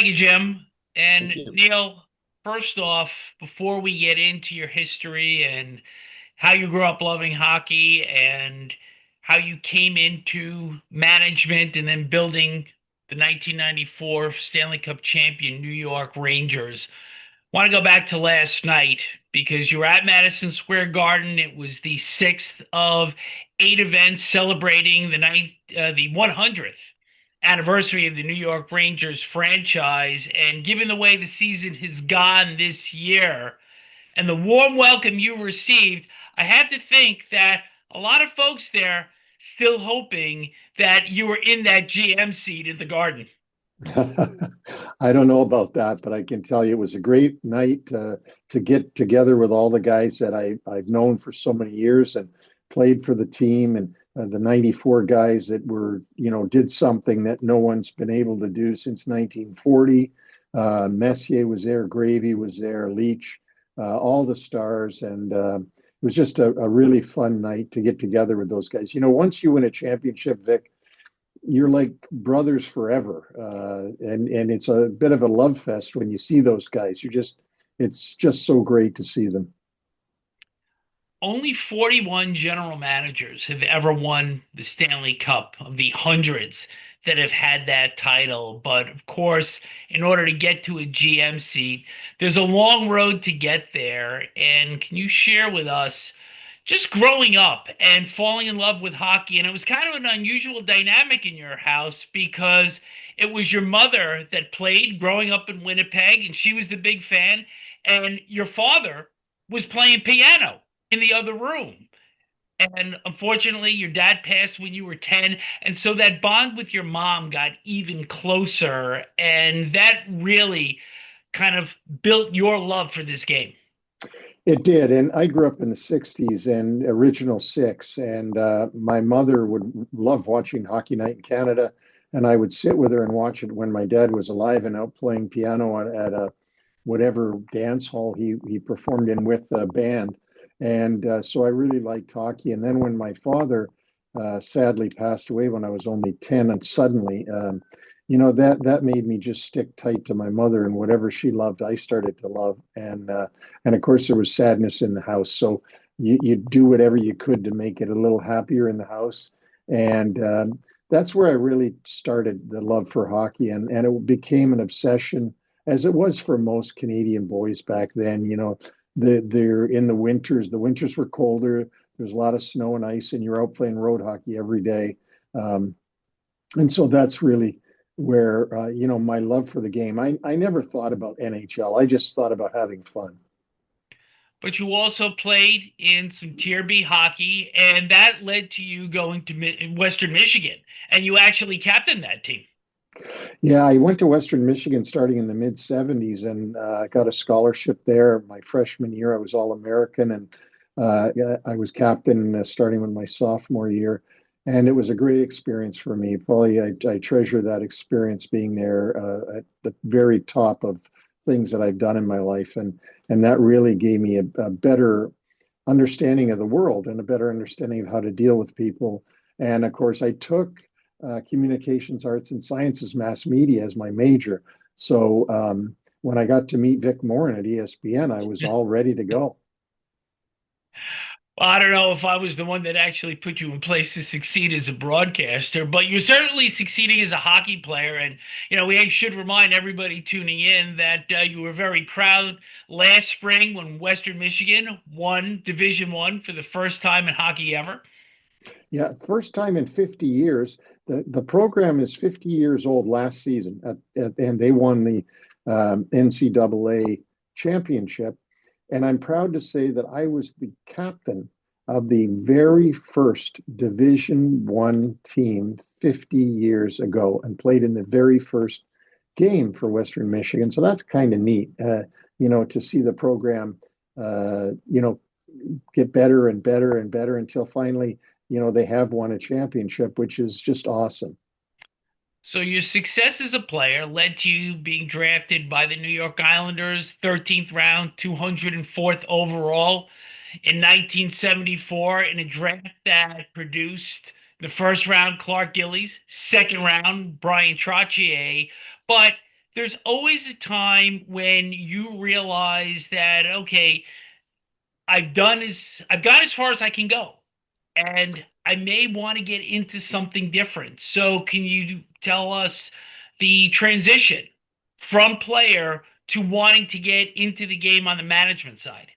Thank you, Jim. And Thank you. Neil, first off, before we get into your history and how you grew up loving hockey and how you came into management and then building the 1994 Stanley Cup champion New York Rangers, want to go back to last night because you were at Madison Square Garden. It was the sixth of eight events celebrating the 100th anniversary of the New York Rangers franchise. And given the way the season has gone this year and the warm welcome you received, I have to think that a lot of folks there still hoping that you were in that GM seat at the Garden. I don't know about that, but I can tell you it was a great night to get together with all the guys that I've known for so many years and played for the team and the 94 guys that did something that no one's been able to do since 1940. Messier was there, Gravy was there, Leach, all the stars. And it was just a really fun night to get together with those guys. Once you win a championship, Vic, you're like brothers forever, and it's a bit of a love fest when you see those guys. It's just so great to see them. Only 41 general managers have ever won the Stanley Cup of the hundreds that have had that title. But of course, in order to get to a GM seat, there's a long road to get there. And can you share with us just growing up and falling in love with hockey? And it was kind of an unusual dynamic in your house because it was your mother that played growing up in Winnipeg, and she was the big fan, and your father was playing piano in the other room. And unfortunately, your dad passed when you were 10. And so that bond with your mom got even closer. And that really kind of built your love for this game. It did, and I grew up in the '60s and original six, and my mother would love watching Hockey Night in Canada, and I would sit with her and watch it when my dad was alive and out playing piano at a whatever dance hall he performed in with the band. And so I really liked hockey. And then when my father sadly passed away when I was only 10, and suddenly, that made me just stick tight to my mother, and whatever she loved, I started to love. And of course, there was sadness in the house. So you do whatever you could to make it a little happier in the house. And that's where I really started the love for hockey, and it became an obsession as it was for most Canadian boys back then. They're in the winters. The winters were colder. There's a lot of snow and ice, and you're out playing road hockey every day. Um, and so that's really where my love for the game. I never thought about NHL. I just thought about having fun. But you also played in some Tier B hockey, and that led to you going to Western Michigan, and you actually captained that team. Yeah, I went to Western Michigan starting in the mid '70s, and I got a scholarship there. My freshman year, I was All American, and yeah, I was captain starting with my sophomore year. And it was a great experience for me. Probably I treasure that experience being there at the very top of things that I've done in my life. And that really gave me a better understanding of the world and a better understanding of how to deal with people. And of course, I took communications, arts, and sciences, mass media as my major. So when I got to meet Vic Morren at ESPN, I was all ready to go. Well, I don't know if I was the one that actually put you in place to succeed as a broadcaster, but you're certainly succeeding as a hockey player. And, we should remind everybody tuning in that you were very proud last spring when Western Michigan won Division One for the first time in hockey ever. Yeah, first time in 50 years. The program is 50 years old last season, and they won the NCAA championship. And I'm proud to say that I was the captain of the very first Division One team 50 years ago, and played in the very first game for Western Michigan. So that's kind of neat, to see the program, get better and better and better until finally, they have won a championship, which is just awesome. So your success as a player led to you being drafted by the New York Islanders, 13th round, 204th overall in 1974 in a draft that produced the first round Clark Gillies, second round Brian Trottier, but there's always a time when you realize that, okay, I've gone as far as I can go, and I may want to get into something different. So can you tell us the transition from player to wanting to get into the game on the management side?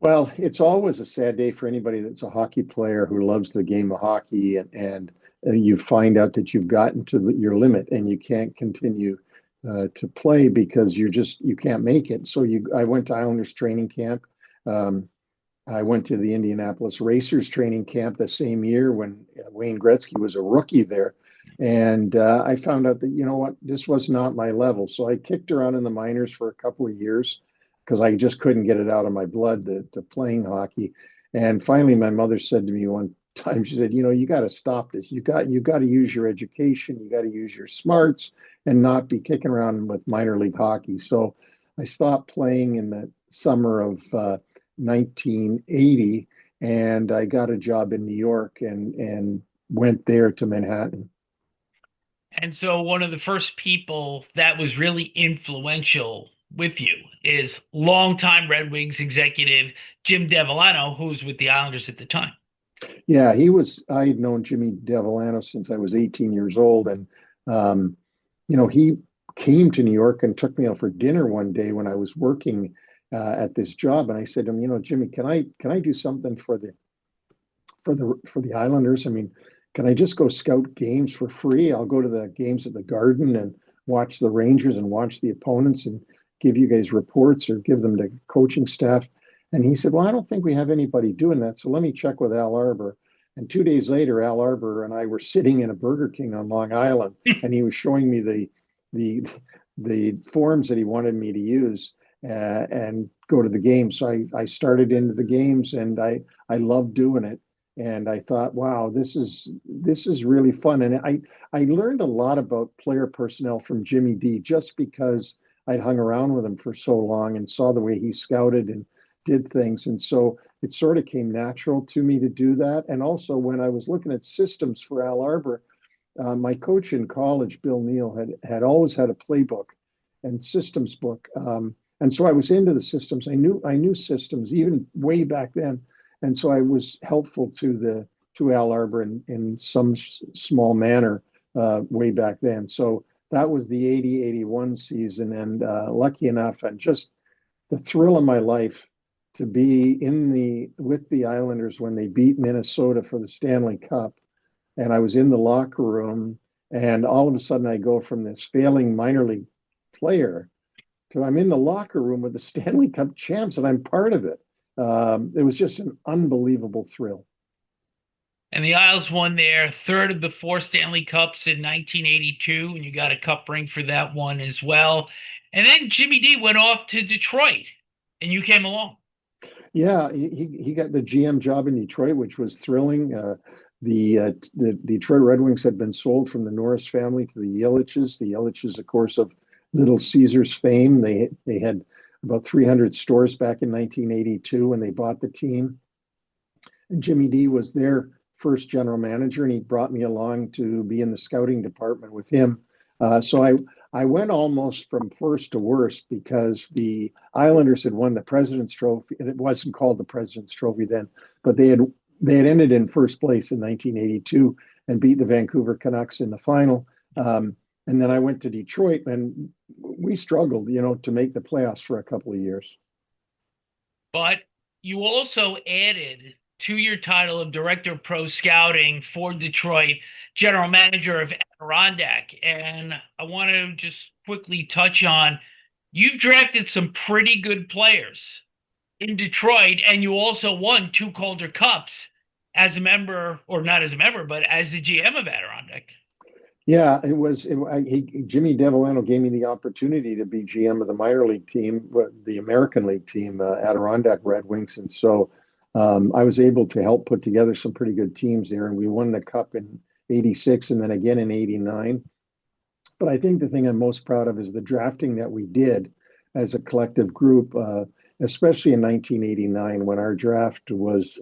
Well, it's always a sad day for anybody that's a hockey player who loves the game of hockey, and you find out that you've gotten to your limit and you can't continue to play because you can't make it. I went to Islanders training camp. Um, I went to the Indianapolis Racers training camp the same year when Wayne Gretzky was a rookie there. And I found out that, you know what, this was not my level. So I kicked around in the minors for a couple of years because I just couldn't get it out of my blood to playing hockey. And finally, my mother said to me one time, she said, you got to stop this. You got to use your education. You got to use your smarts and not be kicking around with minor league hockey. So I stopped playing in the summer of 1980, and I got a job in New York and went there to Manhattan. And so one of the first people that was really influential with you is longtime Red Wings executive Jim Devellano, who was with the Islanders at the time. Yeah, he was. I had known Jimmy Devellano since I was 18 years old, and um, he came to New York and took me out for dinner one day when I was working at this job, and I said to him, Jimmy, can I do something for the Islanders? I mean, can I just go scout games for free? I'll go to the games at the Garden and watch the Rangers and watch the opponents and give you guys reports or give them to coaching staff. And he said, well, I don't think we have anybody doing that. So let me check with Al Arbor. And 2 days later, Al Arbor and I were sitting in a Burger King on Long Island, and he was showing me the the forms that he wanted me to use and go to the games. So I started into the games, and I loved doing it. And I thought, wow, this is really fun. And I learned a lot about player personnel from Jimmy D just because I'd hung around with him for so long and saw the way he scouted and did things. And so it sort of came natural to me to do that. And also when I was looking at systems for Al Arbor, my coach in college, Bill Neal, had always had a playbook and systems book. And so I was into the systems. I knew systems even way back then, and so I was helpful to Al Arbor in some small manner way back then. So that was the 80-81 season, and lucky enough, and just the thrill of my life to be in the with the Islanders when they beat Minnesota for the Stanley Cup. And I was in the locker room, and all of a sudden I go from this failing minor league player to I'm in the locker room with the Stanley Cup champs, and I'm part of it. It was just an unbelievable thrill. And the Isles won their third of the four Stanley Cups in 1982, and you got a cup ring for that one as well. And then Jimmy D went off to Detroit, and you came along. Yeah, he got the GM job in Detroit, which was thrilling. The Detroit Red Wings had been sold from the Norris family to the Yeliches. The Yeliches, of course, of Little Caesars fame. They had about 300 stores back in 1982 when they bought the team. And Jimmy D was their first general manager, and he brought me along to be in the scouting department with him. So I went almost from first to worst because the Islanders had won the President's Trophy, and it wasn't called the President's Trophy then, but they had ended in first place in 1982 and beat the Vancouver Canucks in the final. And then I went to Detroit, and we struggled, to make the playoffs for a couple of years. But you also added to your title of Director of Pro Scouting for Detroit, General Manager of Adirondack. And I want to just quickly touch on you've drafted some pretty good players in Detroit, and you also won two Calder Cups as a member, or not as a member, but as the GM of Adirondack. Yeah, it was. Jimmy Devellano gave me the opportunity to be GM of the minor league team, the American League team, Adirondack Red Wings, and so I was able to help put together some pretty good teams there, and we won the cup in '86 and then again in '89. But I think the thing I'm most proud of is the drafting that we did as a collective group, especially in 1989 when our draft was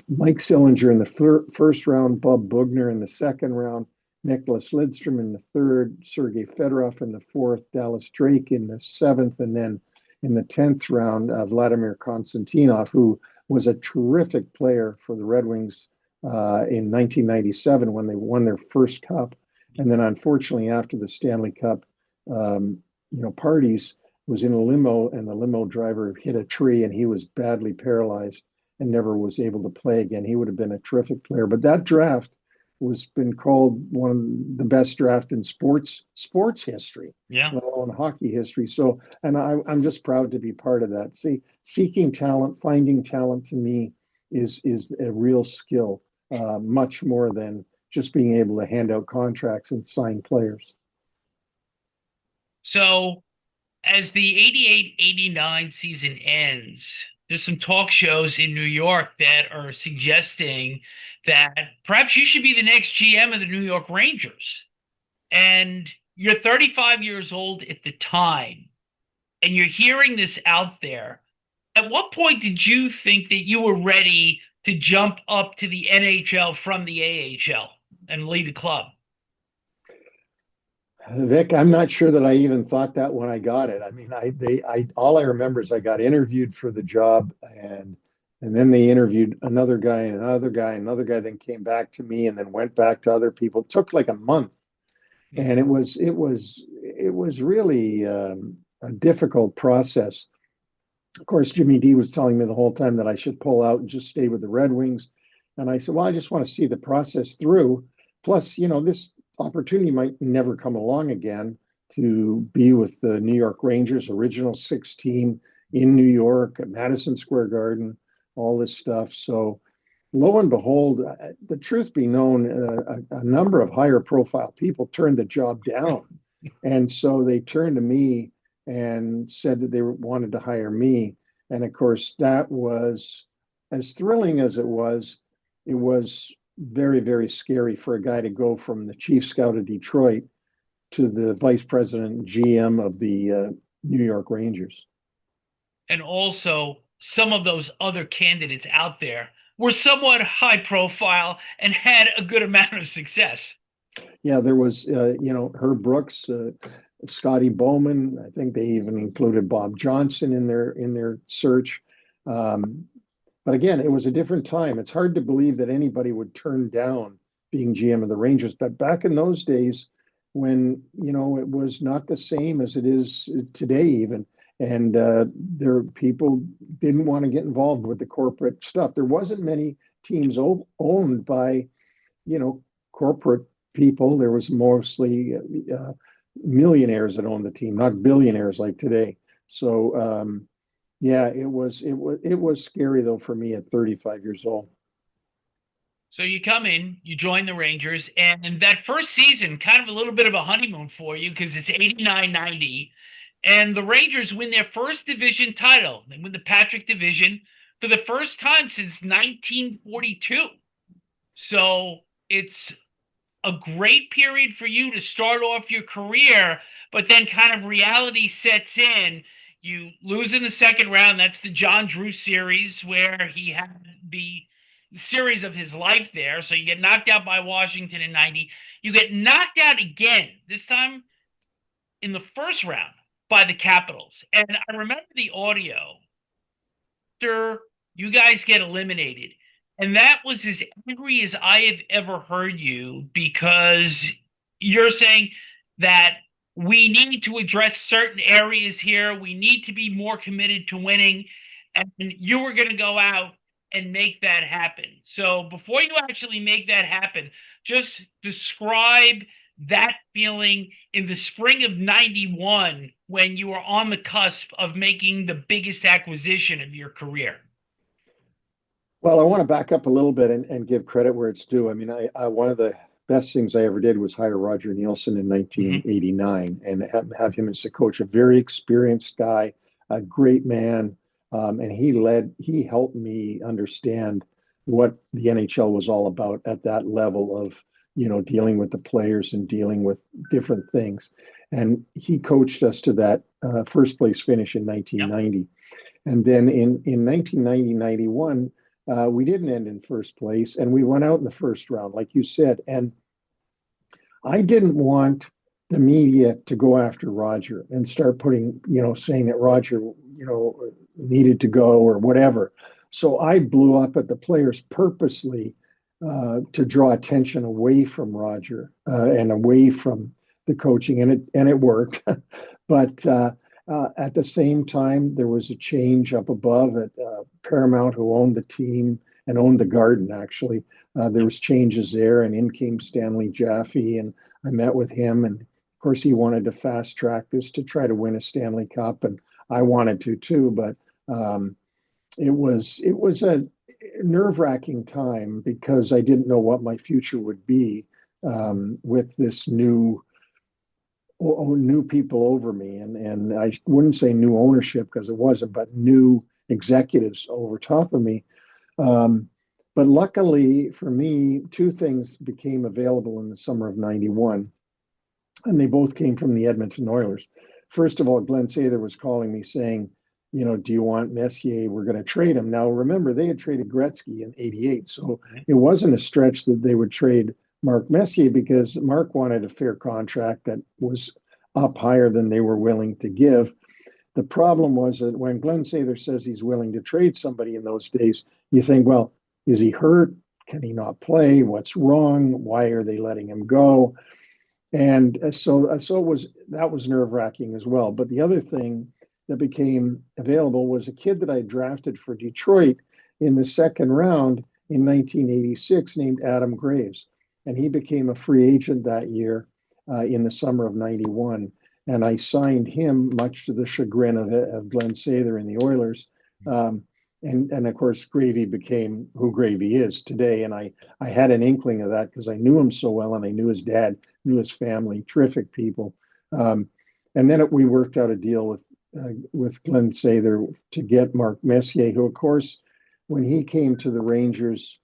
Mike Sillinger in the first round, Bob Bugner in the second round, Nicholas Lidstrom in the third, Sergei Fedorov in the fourth, Dallas Drake in the seventh, and then in the 10th round, Vladimir Konstantinov, who was a terrific player for the Red Wings in 1997 when they won their first cup. And then, unfortunately, after the Stanley Cup, parties, was in a limo, and the limo driver hit a tree, and he was badly paralyzed and never was able to play again. He would have been a terrific player. But that draft was been called one of the best draft in sports history, Yeah. let alone hockey history. So, and I'm just proud to be part of that. See, seeking talent, finding talent to me is a real skill, much more than just being able to hand out contracts and sign players. So as the 88-89 season ends, there's some talk shows in New York that are suggesting that perhaps you should be the next GM of the New York Rangers. And you're 35 years old at the time, and you're hearing this out there. At what point did you think that you were ready to jump up to the NHL from the AHL and lead a club? Vic, I'm not sure that I even thought that when I got it. I mean, all I remember is I got interviewed for the job, and then they interviewed another guy and another guy, and another guy, then came back to me and then went back to other people. It took like a month, and Mhm. it was really a difficult process. Of course, Jimmy D was telling me the whole time that I should pull out and just stay with the Red Wings. And I said, well, I just want to see the process through. Plus, this opportunity might never come along again to be with the New York Rangers, original six team in New York at Madison Square Garden, all this stuff. So, lo and behold, the truth be known, a number of higher profile people turned the job down. And so they turned to me and said that they wanted to hire me. And of course, that was as thrilling as it was very, very scary for a guy to go from the chief scout of Detroit to the vice president and GM of the New York Rangers. And also, some of those other candidates out there were somewhat high profile and had a good amount of success. Yeah, there was, Herb Brooks, Scotty Bowman. I think they even included Bob Johnson in their search. Um, but again, it was a different time. It's hard to believe that anybody would turn down being GM of the Rangers. But back in those days, when it was not the same as it is today, even, and there people didn't want to get involved with the corporate stuff. There wasn't many teams owned by corporate people. There was mostly millionaires that owned the team, not billionaires like today. So yeah, it was scary though for me at 35 years old. So you come in, you join the Rangers, and in that first season, kind of a little bit of a honeymoon for you because it's 89-90, and the Rangers win their first division title. They win the Patrick Division for the first time since 1942. So it's a great period for you to start off your career, but then kind of reality sets in. You lose in the second round. That's the John Drew series where he had the series of his life there. So you get knocked out by Washington in 90. You get knocked out again, this time in the first round by the Capitals. And I remember the audio after you guys get eliminated. And that was as angry as I have ever heard you because you're saying that we need to address certain areas here. We need to be more committed to winning. And you were going to go out and make that happen. So before you actually make that happen, just describe that feeling in the spring of 91 when you were on the cusp of making the biggest acquisition of your career. Well, I want to back up a little bit and give credit where it's due. I mean, I one of the best things I ever did was hire Roger Nielsen in Mhm. 1989 and have him as a coach, a very experienced guy, a great man. And he helped me understand what the NHL was all about at that level of, dealing with the players and dealing with different things. And he coached us to that first place finish in Yep. 1990. And then in 1990, 91, we didn't end in first place, and we went out in the first round, like you said. And I didn't want the media to go after Roger and start putting, saying that Roger, needed to go or whatever. So I blew up at the players purposely to draw attention away from Roger and away from the coaching, and it worked. But at the same time, there was a change up above at Paramount, who owned the team and owned the Garden. Actually, there was changes there, and in came Stanley Jaffe, and I met with him, and of course, he wanted to fast track this to try to win a Stanley Cup, and I wanted to too. But it was a nerve wracking time because I didn't know what my future would be with this new people over me, and I wouldn't say new ownership because it wasn't, but new executives over top of me. Um, but luckily for me, two things became available in the summer of '91, and they both came from the Edmonton Oilers. First of all, Glenn Sather was calling me saying, do you want Messier? We're going to trade him. Now, remember, they had traded Gretzky in '88, so it wasn't a stretch that they would trade Mark Messier because Mark wanted a fair contract that was up higher than they were willing to give. The problem was that when Glenn Sather says he's willing to trade somebody in those days, you think, well, is he hurt? Can he not play? What's wrong? Why are they letting him go? And so that was nerve wracking as well. But the other thing that became available was a kid that I drafted for Detroit in the second round in 1986 named Adam Graves. And he became a free agent that year in the summer of '91. And I signed him, much to the chagrin of Glenn Sather and the Oilers. And of course, Gravy became who Gravy is today. And I had an inkling of that because I knew him so well, and I knew his dad, knew his family, terrific people. And then we worked out a deal with Glenn Sather to get Mark Messier, who, of course, when he came to the Rangers,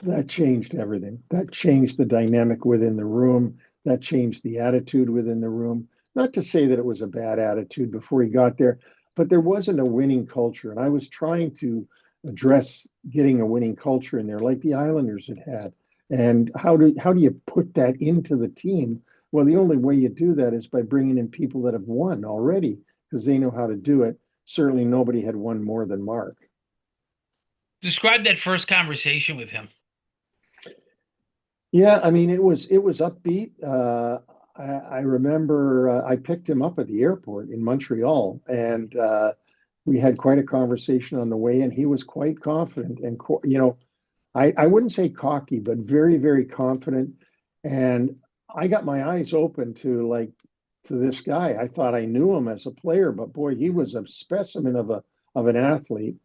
that changed everything. That changed the dynamic within the room. That changed the attitude within the room. Not to say that it was a bad attitude before he got there, but there wasn't a winning culture. And I was trying to address getting a winning culture in there, like the Islanders had had. And how do you put that into the team? Well, the only way you do that is by bringing in people that have won already, because they know how to do it. Certainly, nobody had won more than Mark. Describe that first conversation with him. Yeah, I mean, it was upbeat. I remember I picked him up at the airport in Montreal, and we had quite a conversation on the way, and he was quite confident and I wouldn't say cocky, but very, very confident. And I got my eyes open to this guy. I thought I knew him as a player, but boy, he was a specimen of an athlete.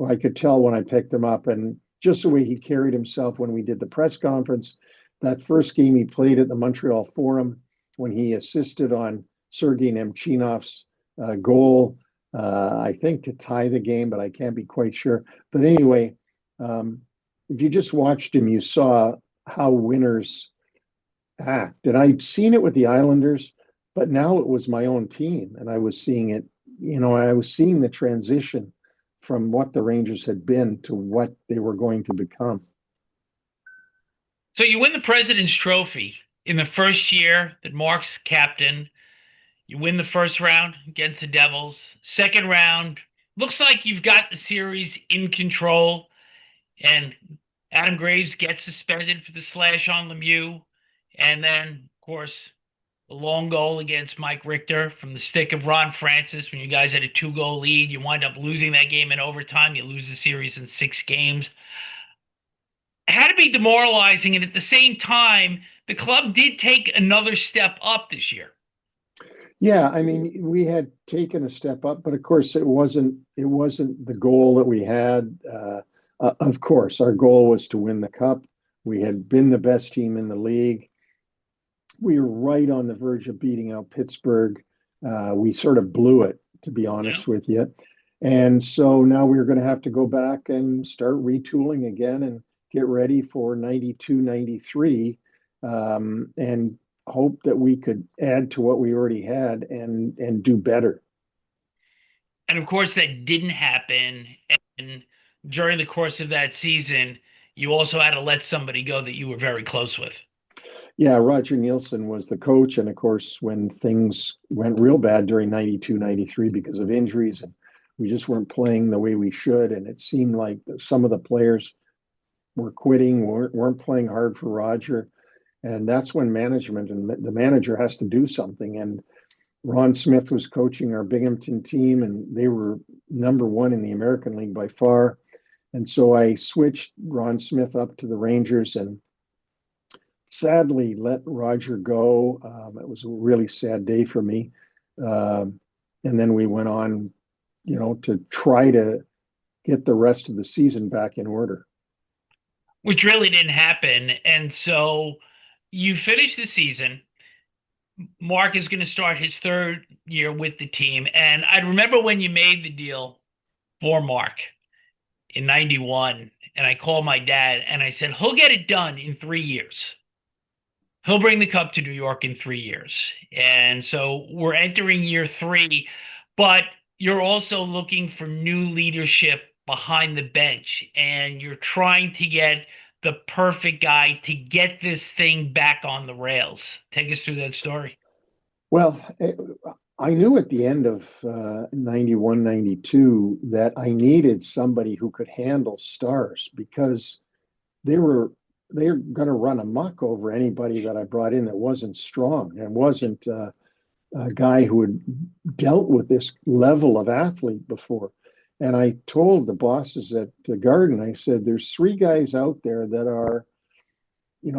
I could tell when I picked him up, and just the way he carried himself when we did the press conference. That first game he played at the Montreal Forum when he assisted on Sergei Nemchinov's goal, I think to tie the game, but I can't be quite sure. But anyway, um, if you just watched him, you saw how winners act. And I'd seen it with the Islanders, but now it was my own team. And I was seeing it, I was seeing the transition from what the Rangers had been to what they were going to become. So you win the President's Trophy in the first year that Mark's captain. You win the first round against the Devils. Second round, looks like you've got the series in control. And Adam Graves gets suspended for the slash on Lemieux. And then, of course, the long goal against Mike Richter from the stick of Ron Francis when you guys had a two-goal lead. You wind up losing that game in overtime. You lose the series in 6 games. It had to be demoralizing. And at the same time, the club did take another step up this year. Yeah, I mean, we had taken a step up, but of course, it wasn't the goal that we had. Of course, our goal was to win the cup. We had been the best team in the league. We were right on the verge of beating out Pittsburgh. We sort of blew it, to be Yeah. honest with you. And so now we are going to have to go back and start retooling again and get ready for 92, 93, and hope that we could add to what we already had and do better. And of course, that didn't happen. And during the course of that season, you also had to let somebody go that you were very close with. Yeah, Roger Nielsen was the coach. And of course, when things went real bad during 92, 93 because of injuries, and we just weren't playing the way we should, and it seemed like some of the players were quitting, weren't playing hard for Roger. And that's when management and the manager has to do something. And Ron Smith was coaching our Binghamton team, and they were number one in the American League by far. And so I switched Ron Smith up to the Rangers and sadly let Roger go. It was a really sad day for me. And then we went on, to try to get the rest of the season back in order. which really didn't happen. And so you finish the season. Mark is going to start his third year with the team. And I remember when you made the deal for Mark in 91, and I called my dad and I said, he'll get it done in 3 years. He'll bring the cup to New York in 3 years. And so we're entering year three, but you're also looking for new leadership behind the bench, and you're trying to get the perfect guy to get this thing back on the rails. Take us through that story. Well, I knew at the end of 91, 92 that I needed somebody who could handle stars because they were they're going to run amok over anybody that I brought in that wasn't strong and wasn't a guy who had dealt with this level of athlete before. And I told the bosses at the Garden, I said, there's three guys out there that are,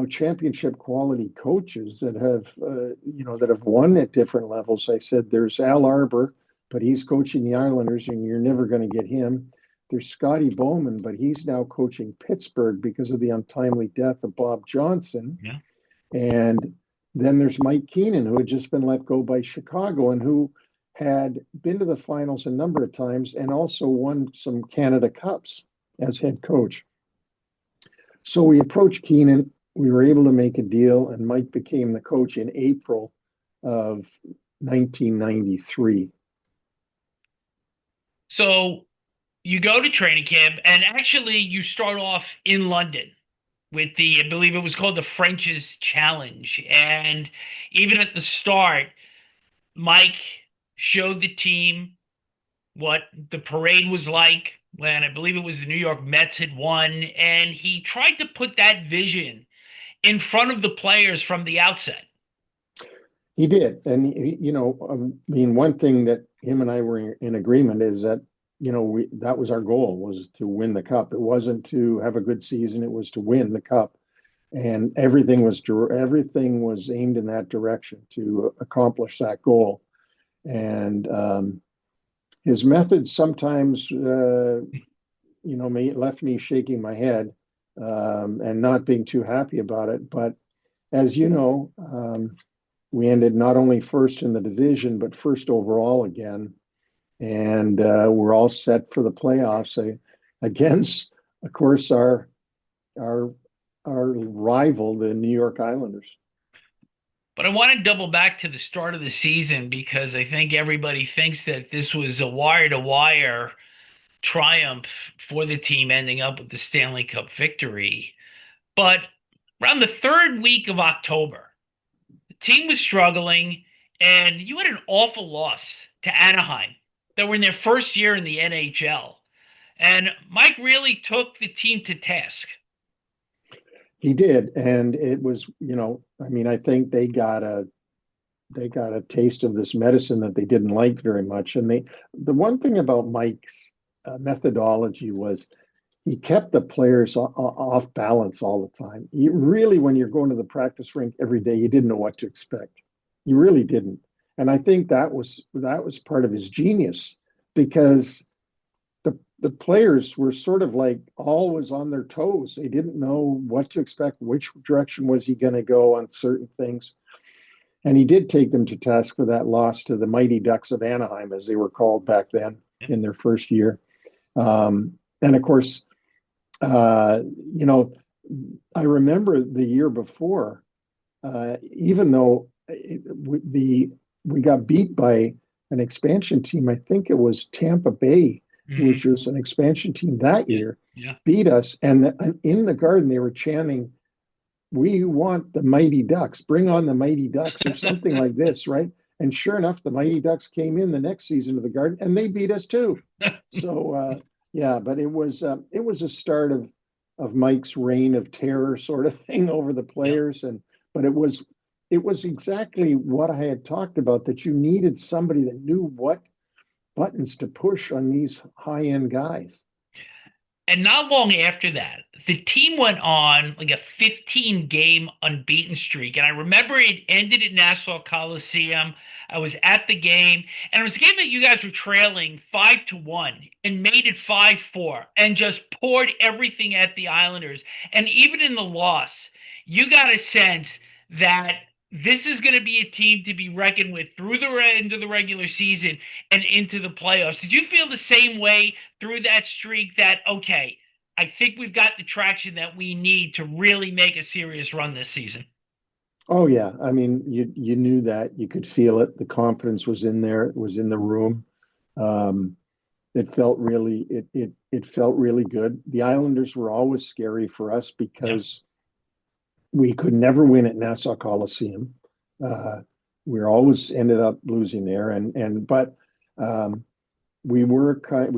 championship quality coaches that have, that have won at different levels. I said, there's Al Arbor, but he's coaching the Islanders and you're never going to get him. There's Scotty Bowman, but he's now coaching Pittsburgh because of the untimely death of Bob Johnson. Yeah. And then there's Mike Keenan, who had just been let go by Chicago and who had been to the finals a number of times and also won some Canada Cups as head coach. So we approached Keenan. We were able to make a deal, and Mike became the coach in April of 1993. So you go to training camp, and actually you start off in London with I believe it was called the French's Challenge. And even at the start, Mike showed the team what the parade was like when I believe it was the New York Mets had won. And he tried to put that vision in front of the players from the outset. He did. And, I mean, one thing that him and I were in agreement is that, that was our goal, was to win the cup. It wasn't to have a good season. It was to win the cup. And everything was aimed in that direction to accomplish that goal. And his methods sometimes, left me shaking my head and not being too happy about it. But as you know, we ended not only first in the division, but first overall again. And we're all set for the playoffs against, of course, our rival, the New York Islanders. But I want to double back to the start of the season because I think everybody thinks that this was a wire to wire triumph for the team ending up with the Stanley Cup victory. But around the third week of October, the team was struggling, and you had an awful loss to Anaheim that were in their first year in the NHL. And Mike really took the team to task. He did, and it was, I mean, I think they got a taste of this medicine that they didn't like very much. And the one thing about Mike's methodology was he kept the players off balance all the time. You really, when you're going to the practice rink every day, you didn't know what to expect. You really didn't. And I think that was part of his genius because the players were sort of like always on their toes. They didn't know what to expect, which direction was he going to go on certain things. And he did take them to task for that loss to the Mighty Ducks of Anaheim, as they were called back then in their first year. And of course, I remember the year before, even though we got beat by an expansion team, I think it was Tampa Bay, which was an expansion team that year, Yeah. beat us. And in the Garden, they were chanting, we want the Mighty Ducks, bring on the Mighty Ducks or something like this, right? And sure enough, the Mighty Ducks came in the next season to the Garden and they beat us too. So yeah, but it was a start of Mike's reign of terror sort of thing over the Yep. players. And but it was exactly what I had talked about, that you needed somebody that knew what buttons to push on these high end guys. And not long after that, the team went on like a 15 game unbeaten streak. And I remember it ended at Nassau Coliseum. I was at the game, and it was a game that you guys were trailing 5-1 and made it 5-4 and just poured everything at the Islanders. And even in the loss, you got a sense that this is going to be a team to be reckoned with through the end of the regular season and into the playoffs. Did you feel the same way through that streak that, okay, I think we've got the traction that we need to really make a serious run this season? Oh yeah, I mean, you knew that, you could feel it. The confidence was in there, it was in the room. Um, it felt really good. The Islanders were always scary for us Yeah. because we could never win at Nassau Coliseum. Uh, we always ended up losing there, and but um, we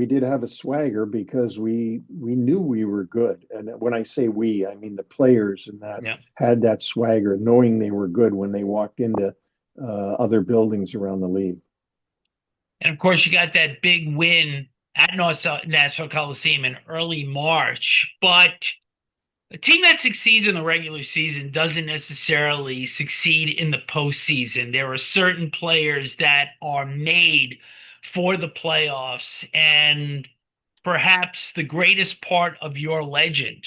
did have a swagger because we knew we were good. And when I say we, I mean the players, and that Yeah. had that swagger, knowing they were good when they walked into other buildings around the league. And of course, you got that big win at Nassau Coliseum in early March. But a team that succeeds in the regular season doesn't necessarily succeed in the postseason. There are certain players that are made for the playoffs, and perhaps the greatest part of your legend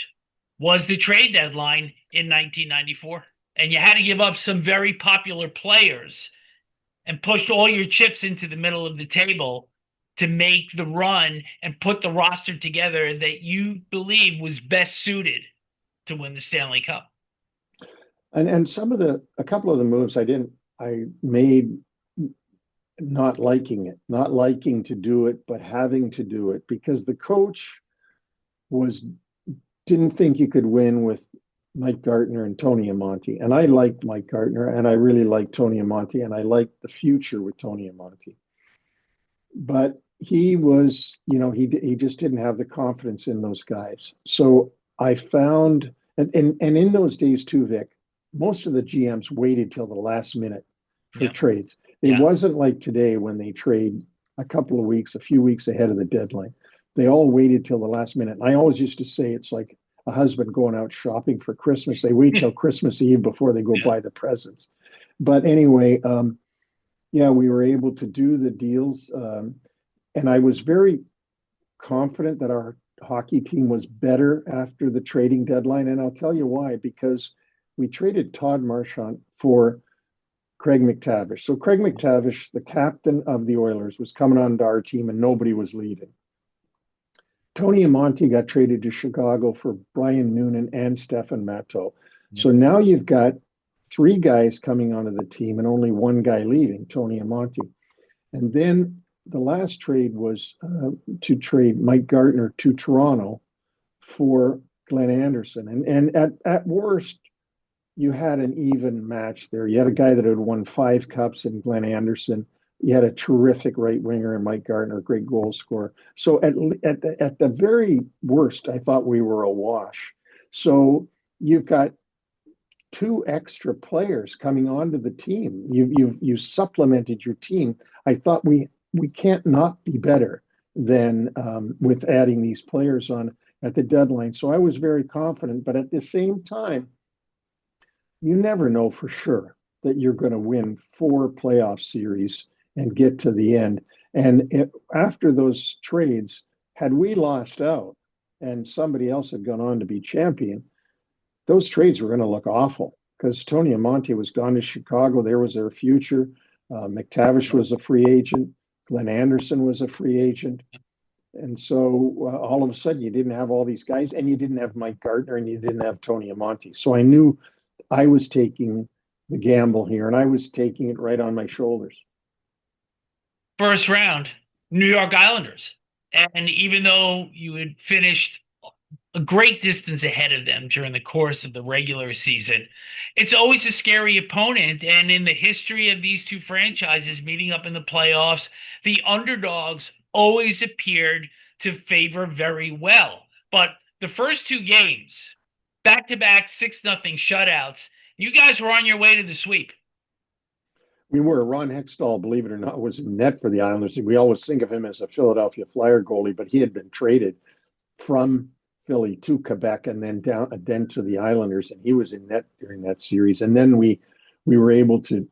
was the trade deadline in 1994. And you had to give up some very popular players and pushed all your chips into the middle of the table to make the run and put the roster together that you believe was best suited to win the Stanley Cup. And some of the a couple of the moves I made, not liking it, not liking to do it, but having to do it because the coach was didn't think you could win with Mike Gartner and Tony Amonte. And I liked Mike Gartner and I really liked Tony Amonte and I liked the future with Tony Amonte. But he was, he just didn't have the confidence in those guys. So I found, and in those days too, Vic, most of the GMs waited till the last minute for Yeah. trades. It Yeah. wasn't like today when they trade a couple of weeks, a few weeks ahead of the deadline. They all waited till the last minute. And I always used to say it's like a husband going out shopping for Christmas. They wait till Christmas Eve before they go Yeah. buy the presents. But anyway, yeah, we were able to do the deals. And I was very confident that our hockey team was better after the trading deadline. And I'll tell you why, because we traded Todd Marchant for Craig McTavish. So Craig McTavish, the captain of the Oilers, was coming on to our team and nobody was leaving. Tony Amonte got traded to Chicago for Brian Noonan and Stefan Matteau. Yeah. So now you've got three guys coming onto the team and only one guy leaving, Tony Amonte. And then the last trade was to trade Mike Gartner to Toronto for Glenn Anderson. And at worst, you had an even match there. You had a guy that had won 5 cups in Glenn Anderson. You had a terrific right winger in Mike Gartner, a great goal scorer. So at the very worst, I thought we were a wash. So you've got two extra players coming onto the team. You supplemented your team. I thought we can't not be better than with adding these players on at the deadline. So I was very confident, but at the same time, you never know for sure that you're going to win 4 playoff series and get to the end. After those trades, had we lost out and somebody else had gone on to be champion, those trades were going to look awful because Tony Amonte was gone to Chicago. There was their future. McTavish was a free agent. Glenn Anderson was a free agent. And so all of a sudden, you didn't have all these guys, and you didn't have Mike Gartner, and you didn't have Tony Amonte. So I knew I was taking the gamble here, and I was taking it right on my shoulders. First round, New York Islanders. And even though you had finished a great distance ahead of them during the course of the regular season. It's always a scary opponent, and in the history of these two franchises meeting up in the playoffs, the underdogs always appeared to favor very well. But the first two games, back to back 6-0 shutouts, you guys were on your way to the sweep. We were. Ron Hextall, believe it or not, was in net for the Islanders. We always think of him as a Philadelphia Flyer goalie, but he had been traded from Philly to Quebec and then to the Islanders, and he was in net during that series. And then we were able to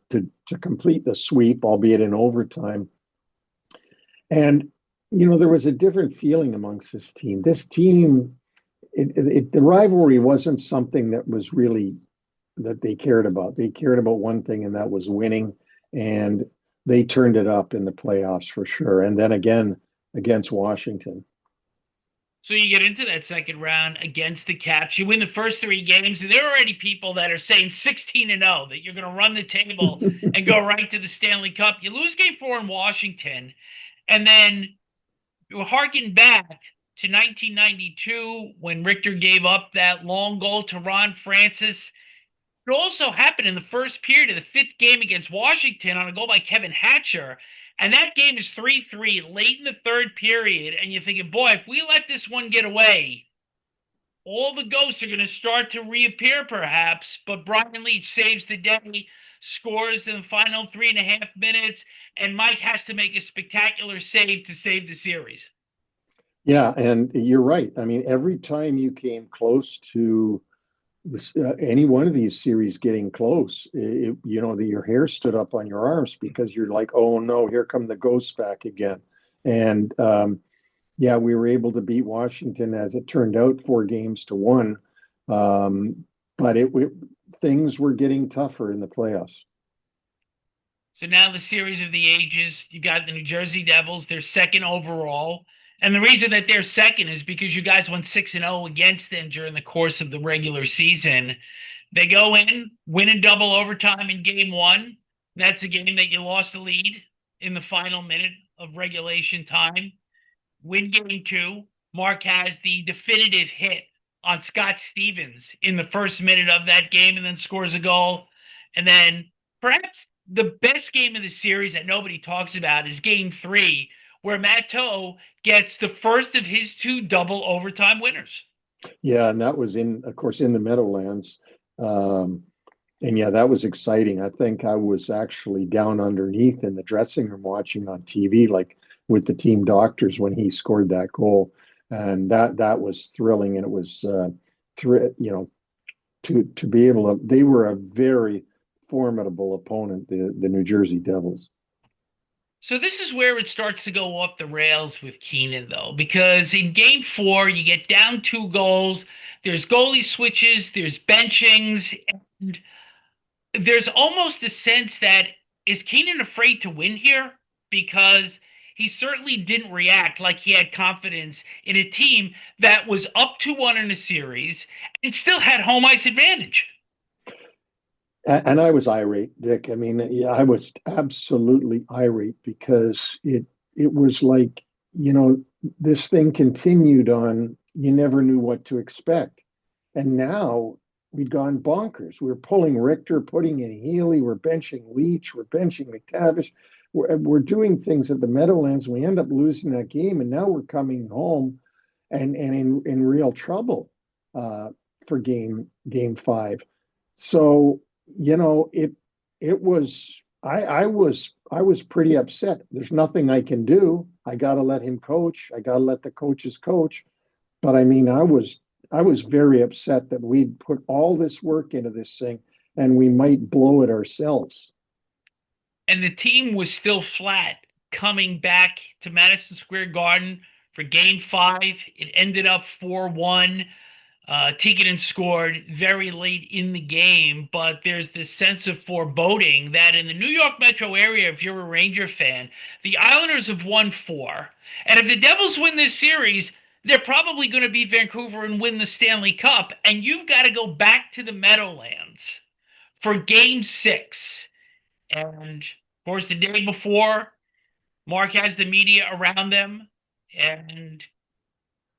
complete the sweep, albeit in overtime. And there was a different feeling amongst this team. This team, the rivalry wasn't something that was really that they cared about. They cared about one thing, and that was winning. And they turned it up in the playoffs for sure. And then again against Washington. So you get into that second round against the Caps. You win the first three games, and there are already people that are saying 16-0 that you're going to run the table and go right to the Stanley Cup. You lose game four in Washington, and then you harken back to 1992 when Richter gave up that long goal to Ron Francis. It also happened in the first period of the fifth game against Washington on a goal by Kevin Hatcher. And that game is 3-3 late in the third period. And you're thinking, boy, if we let this one get away, all the ghosts are going to start to reappear, perhaps. But Brian Leach saves the day, scores in the final 3.5 minutes, and Mike has to make a spectacular save to save the series. Yeah, and you're right. I mean, every time you came close to any one of these series getting close, your hair stood up on your arms because you're like, oh no, here come the ghosts back again. And yeah, we were able to beat Washington as it turned out 4-1. But things were getting tougher in the playoffs. So now the series of the ages, you got the New Jersey Devils, they're second overall. And the reason that they're second is because you guys went 6-0 against them during the course of the regular season. They go in, win in double overtime in game one. That's a game that you lost the lead in the final minute of regulation time. Win game two. Mark has the definitive hit on Scott Stevens in the first minute of that game and then scores a goal. And then perhaps the best game of the series that nobody talks about is game three, where Matteau gets the first of his two double overtime winners. Yeah, and that was of course, in the Meadowlands. Um, and yeah, that was exciting. I think I was actually down underneath in the dressing room watching on TV, like with the team doctors when he scored that goal, and that was thrilling. And it was, to be able to. They were a very formidable opponent, the New Jersey Devils. So this is where it starts to go off the rails with Keenan, though, because in game four, you get down two goals. There's goalie switches, there's benchings, and there's almost a sense that is Keenan afraid to win here? Because he certainly didn't react like he had confidence in a team that was up 2-1 in a series and still had home ice advantage. And I was irate, Dick. I mean, yeah, I was absolutely irate because it was like, this thing continued on. You never knew what to expect. And now we'd gone bonkers. We were pulling Richter, putting in Healy, we're benching Leach, we're benching McTavish. We're doing things at the Meadowlands. We end up losing that game, and now we're coming home and in real trouble for game five. So it was I was pretty upset. There's nothing I can do. I got to let him coach. I got to let the coaches coach. But I mean, I was very upset that we'd put all this work into this thing and we might blow it ourselves. And the team was still flat coming back to Madison Square Garden for game five. It ended up 4-1. Tikkanen scored very late in the game, but there's this sense of foreboding that in the New York metro area, if you're a Ranger fan, the Islanders have won four. And if the Devils win this series, they're probably going to beat Vancouver and win the Stanley Cup. And you've got to go back to the Meadowlands for game six. And of course, the day before, Mark has the media around them and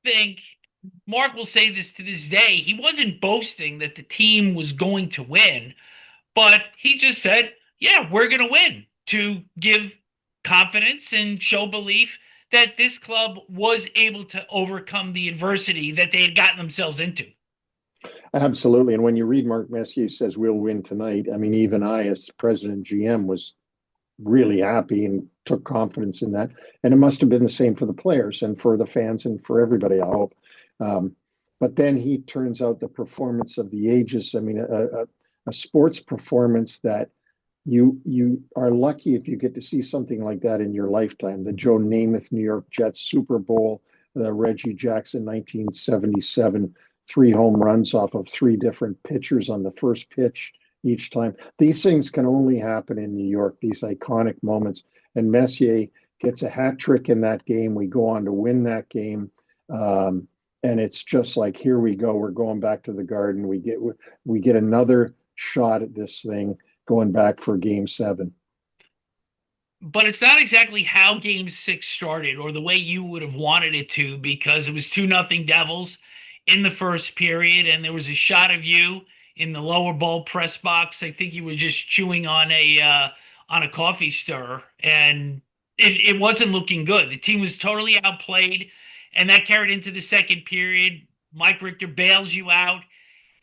think Mark will say this to this day. He wasn't boasting that the team was going to win, but he just said, yeah, we're going to win to give confidence and show belief that this club was able to overcome the adversity that they had gotten themselves into. Absolutely. And when you read Mark Messier says we'll win tonight, I mean, even I, as president and GM, was really happy and took confidence in that. And it must have been the same for the players and for the fans and for everybody, I hope. Um, but then he turns out the performance of the ages. I mean, a sports performance that you are lucky if you get to see something like that in your lifetime. The Joe Namath New York Jets Super Bowl, the Reggie Jackson 1977 three home runs off of three different pitchers on the first pitch each time. These things can only happen in New York, these iconic moments. And Messier gets a hat trick in that game. We go on to win that game. And it's just like, here we go. We're going back to the Garden. We get another shot at this thing going back for game seven. But it's not exactly how game six started or the way you would have wanted it to, because it was 2-0 Devils in the first period, and there was a shot of you in the lower bowl press box. I think you were just chewing on a coffee stir, and it wasn't looking good. The team was totally outplayed, and that carried into the second period. Mike Richter bails you out.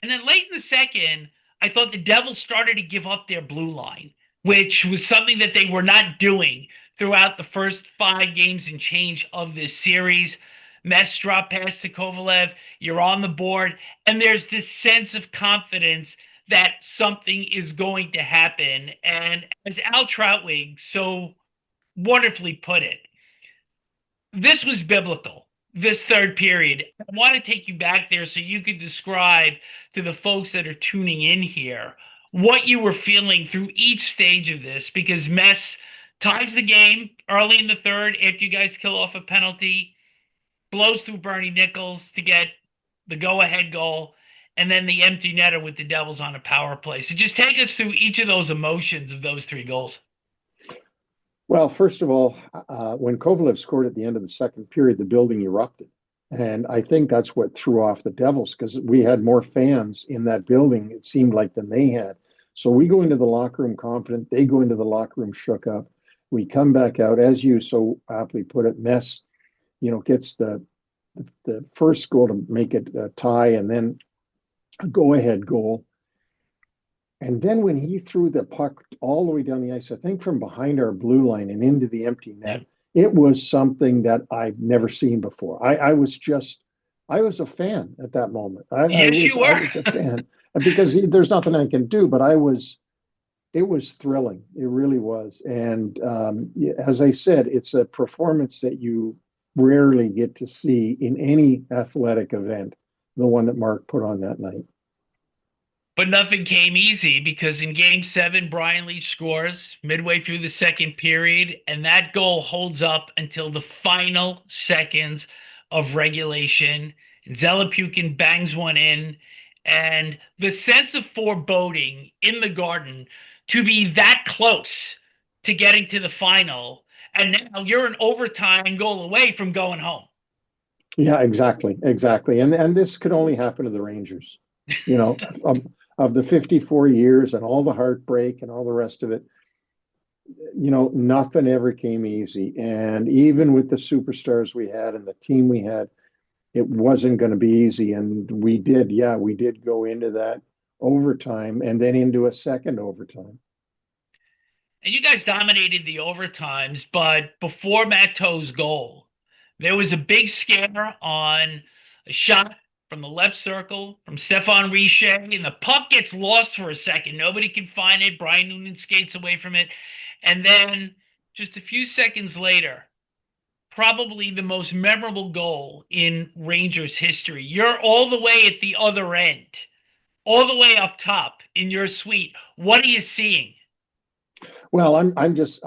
And then late in the second, I thought the Devils started to give up their blue line, which was something that they were not doing throughout the first 5 games and change of this series. Mess drop pass to Kovalev, you're on the board, and there's this sense of confidence that something is going to happen. And as Al Troutwig so wonderfully put it, this was biblical, this third period. I want to take you back there so you could describe to the folks that are tuning in here what you were feeling through each stage of this, because Mess ties the game early in the third after you guys kill off a penalty, blows through Bernie Nichols to get the go ahead goal, and then the empty netter with the Devils on a power play. So just take us through each of those emotions of those three goals. Well, first of all, when Kovalev scored at the end of the second period, the building erupted. And I think that's what threw off the Devils because we had more fans in that building, it seemed like, than they had. So we go into the locker room confident. They go into the locker room shook up. We come back out, as you so aptly put it, Mess, gets the first goal to make it a tie and then a go ahead goal. And then when he threw the puck all the way down the ice, I think from behind our blue line and into the empty Yeah. net, it was something that I've never seen before. I was a fan at that moment. Yes, you I were. was a fan because there's nothing I can do, but it was thrilling. It really was. And as I said, it's a performance that you rarely get to see in any athletic event, the one that Mark put on that night. But nothing came easy because in game seven, Brian Leach scores midway through the second period, and that goal holds up until the final seconds of regulation. Zelepukin bangs one in, and the sense of foreboding in the Garden to be that close to getting to the final, and now you're an overtime goal away from going home. Yeah, exactly, exactly. And this could only happen to the Rangers. You know, of, of the 54 years and all the heartbreak and all the rest of it, nothing ever came easy. And even with the superstars we had and the team we had, it wasn't going to be easy. And we did go into that overtime and then into a second overtime. And you guys dominated the overtimes, but before Matteau's goal, there was a big scare on a shot from the left circle from Stefan Richer, and the puck gets lost for a second. Nobody can find it. Brian Noonan skates away from it. And then just a few seconds later, probably the most memorable goal in Rangers history. You're all the way at the other end, all the way up top in your suite. What are you seeing? Well, I'm just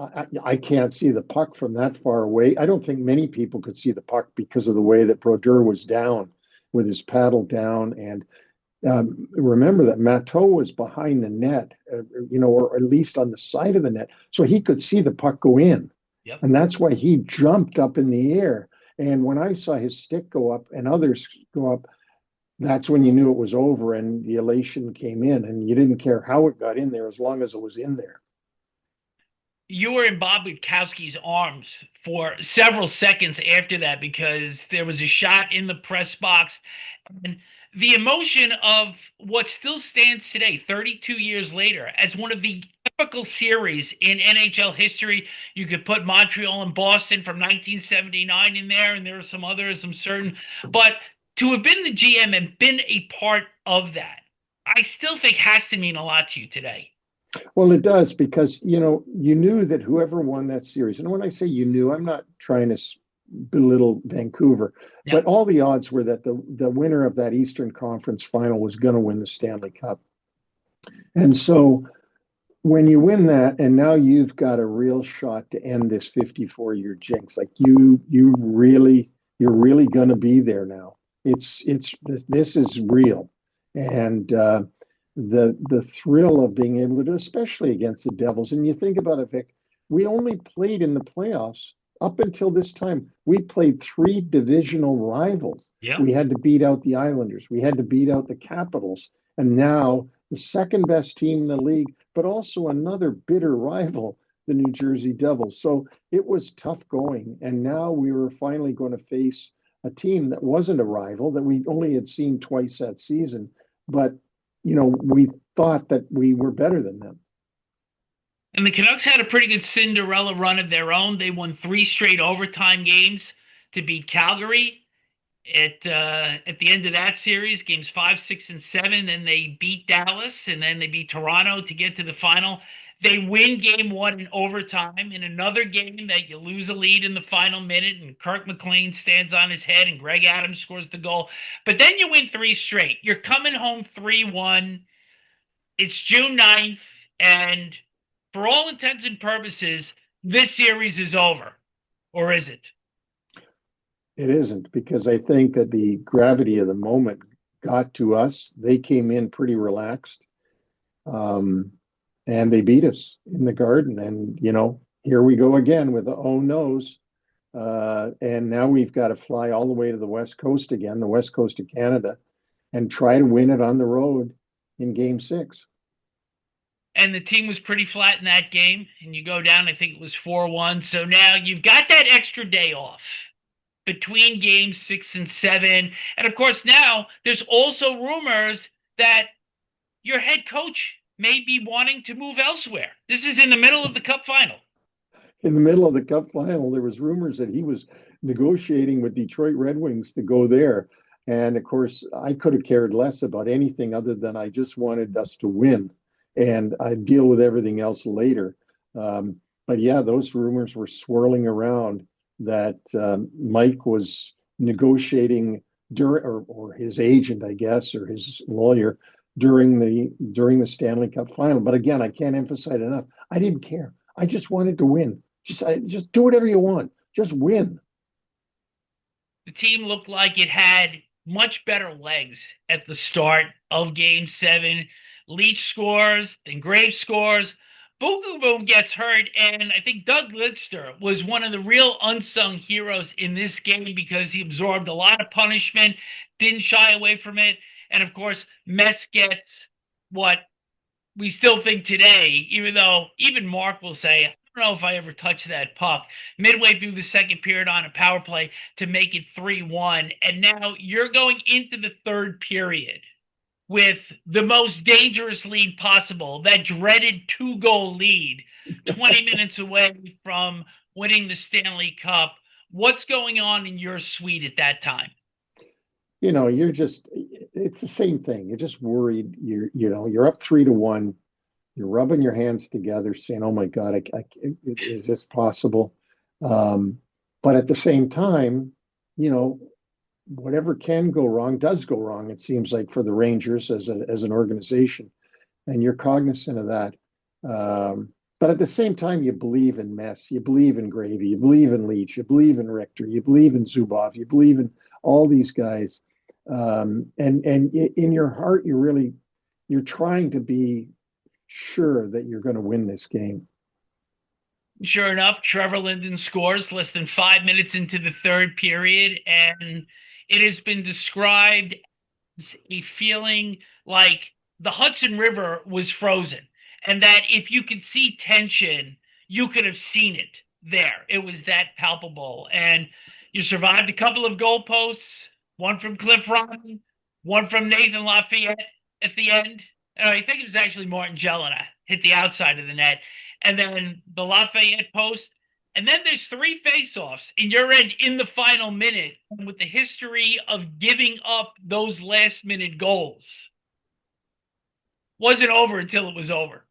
I can't see the puck from that far away. I don't think many people could see the puck because of the way that Brodeur was down with his paddle down. And remember that Matteau was behind the net, or at least on the side of the net, so he could see the puck go in, Yep. and that's why he jumped up in the air. And when I saw his stick go up and others go up, that's when you knew it was over and the elation came in, and you didn't care how it got in there as long as it was in there. You were in Bob Witkowski's arms for several seconds after that because there was a shot in the press box. And the emotion of what still stands today, 32 years later, as one of the epical series in NHL history. You could put Montreal and Boston from 1979 in there, and there are some others, I'm certain. But to have been the GM and been a part of that, I still think has to mean a lot to you today. Well, it does because, you knew that whoever won that series, and when I say you knew, I'm not trying to belittle Vancouver, Yeah. but all the odds were that the winner of that Eastern Conference final was going to win the Stanley Cup. And so when you win that, and now you've got a real shot to end this 54-year jinx, like you're really going to be there now. This is real. And the thrill of being able to do, especially against the Devils. And you think about it, Vic, we only played in the playoffs up until this time. We played three divisional rivals. Yeah. We had to beat out the Islanders. We had to beat out the Capitals. And now the second best team in the league, but also another bitter rival, the New Jersey Devils. So it was tough going. And now we were finally going to face a team that wasn't a rival, that we only had seen twice that season. But we thought that we were better than them. And the Canucks had a pretty good Cinderella run of their own. They won three straight overtime games to beat Calgary. At the end of that series, games 5, 6, and 7, then they beat Dallas, and then they beat Toronto to get to the final. They win game one in overtime in another game that you lose a lead in the final minute, and Kirk McLean stands on his head, and Greg Adams scores the goal. But then you win three straight. You're coming home 3-1. It's June 9th, and for all intents and purposes, this series is over. Or is it? It isn't, because I think that the gravity of the moment got to us. They came in pretty relaxed, um, and they beat us in the Garden. And here we go again with the oh no's. And now we've got to fly all the way to the West Coast again, the West Coast of Canada, and try to win it on the road in Game 6. And the team was pretty flat in that game. And you go down, I think it was 4-1. So now you've got that extra day off between games 6 and 7. And of course, now there's also rumors that your head coach may be wanting to move elsewhere. This is in the middle of the Cup final. In the middle of the Cup final, there was rumors that he was negotiating with Detroit Red Wings to go there. And of course, I could have cared less about anything other than I just wanted us to win, and I'd deal with everything else later. But yeah, those rumors were swirling around that Mike was negotiating during, or his agent, I guess, or his lawyer during the Stanley Cup final. But again, I can't emphasize it enough. I didn't care. I just wanted to win. Just do whatever you want. Just win. The team looked like it had much better legs at the start of game 7. Leach scores, then Graves scores. Boom Boom gets hurt, and I think Doug Lidster was one of the real unsung heroes in this game because he absorbed a lot of punishment, didn't shy away from it, and of course, Mess gets what we still think today, even though even Mark will say, I don't know if I ever touched that puck midway through the second period on a power play to make it 3-1. And now you're going into the third period with the most dangerous lead possible, that dreaded 2-goal lead, 20 minutes away from winning the Stanley Cup. What's going on in your suite at that time? It's the same thing. You're just worried. You're up 3-1. You're rubbing your hands together saying, oh my God, is this possible? Um, but at the same time, you know, whatever can go wrong does go wrong, it seems like, for the Rangers as an organization. And you're cognizant of that. But at the same time, you believe in Mess, you believe in Gravy, you believe in Leach, you believe in Richter, you believe in Zubov, you believe in all these guys. And in your heart, you're trying to be sure that you're going to win this game. Sure enough, Trevor Linden scores less than 5 minutes into the third period, and it has been described as a feeling like the Hudson River was frozen, and that if you could see tension, you could have seen it there. It was that palpable, and you survived a couple of goalposts, one from Cliff Rodden, one from Nathan Lafayette at the end. I think it was actually Martin Jelena hit the outside of the net, and then the Lafayette post. And then there's three faceoffs in your end in the final minute. And with the history of giving up those last minute goals, wasn't over until it was over.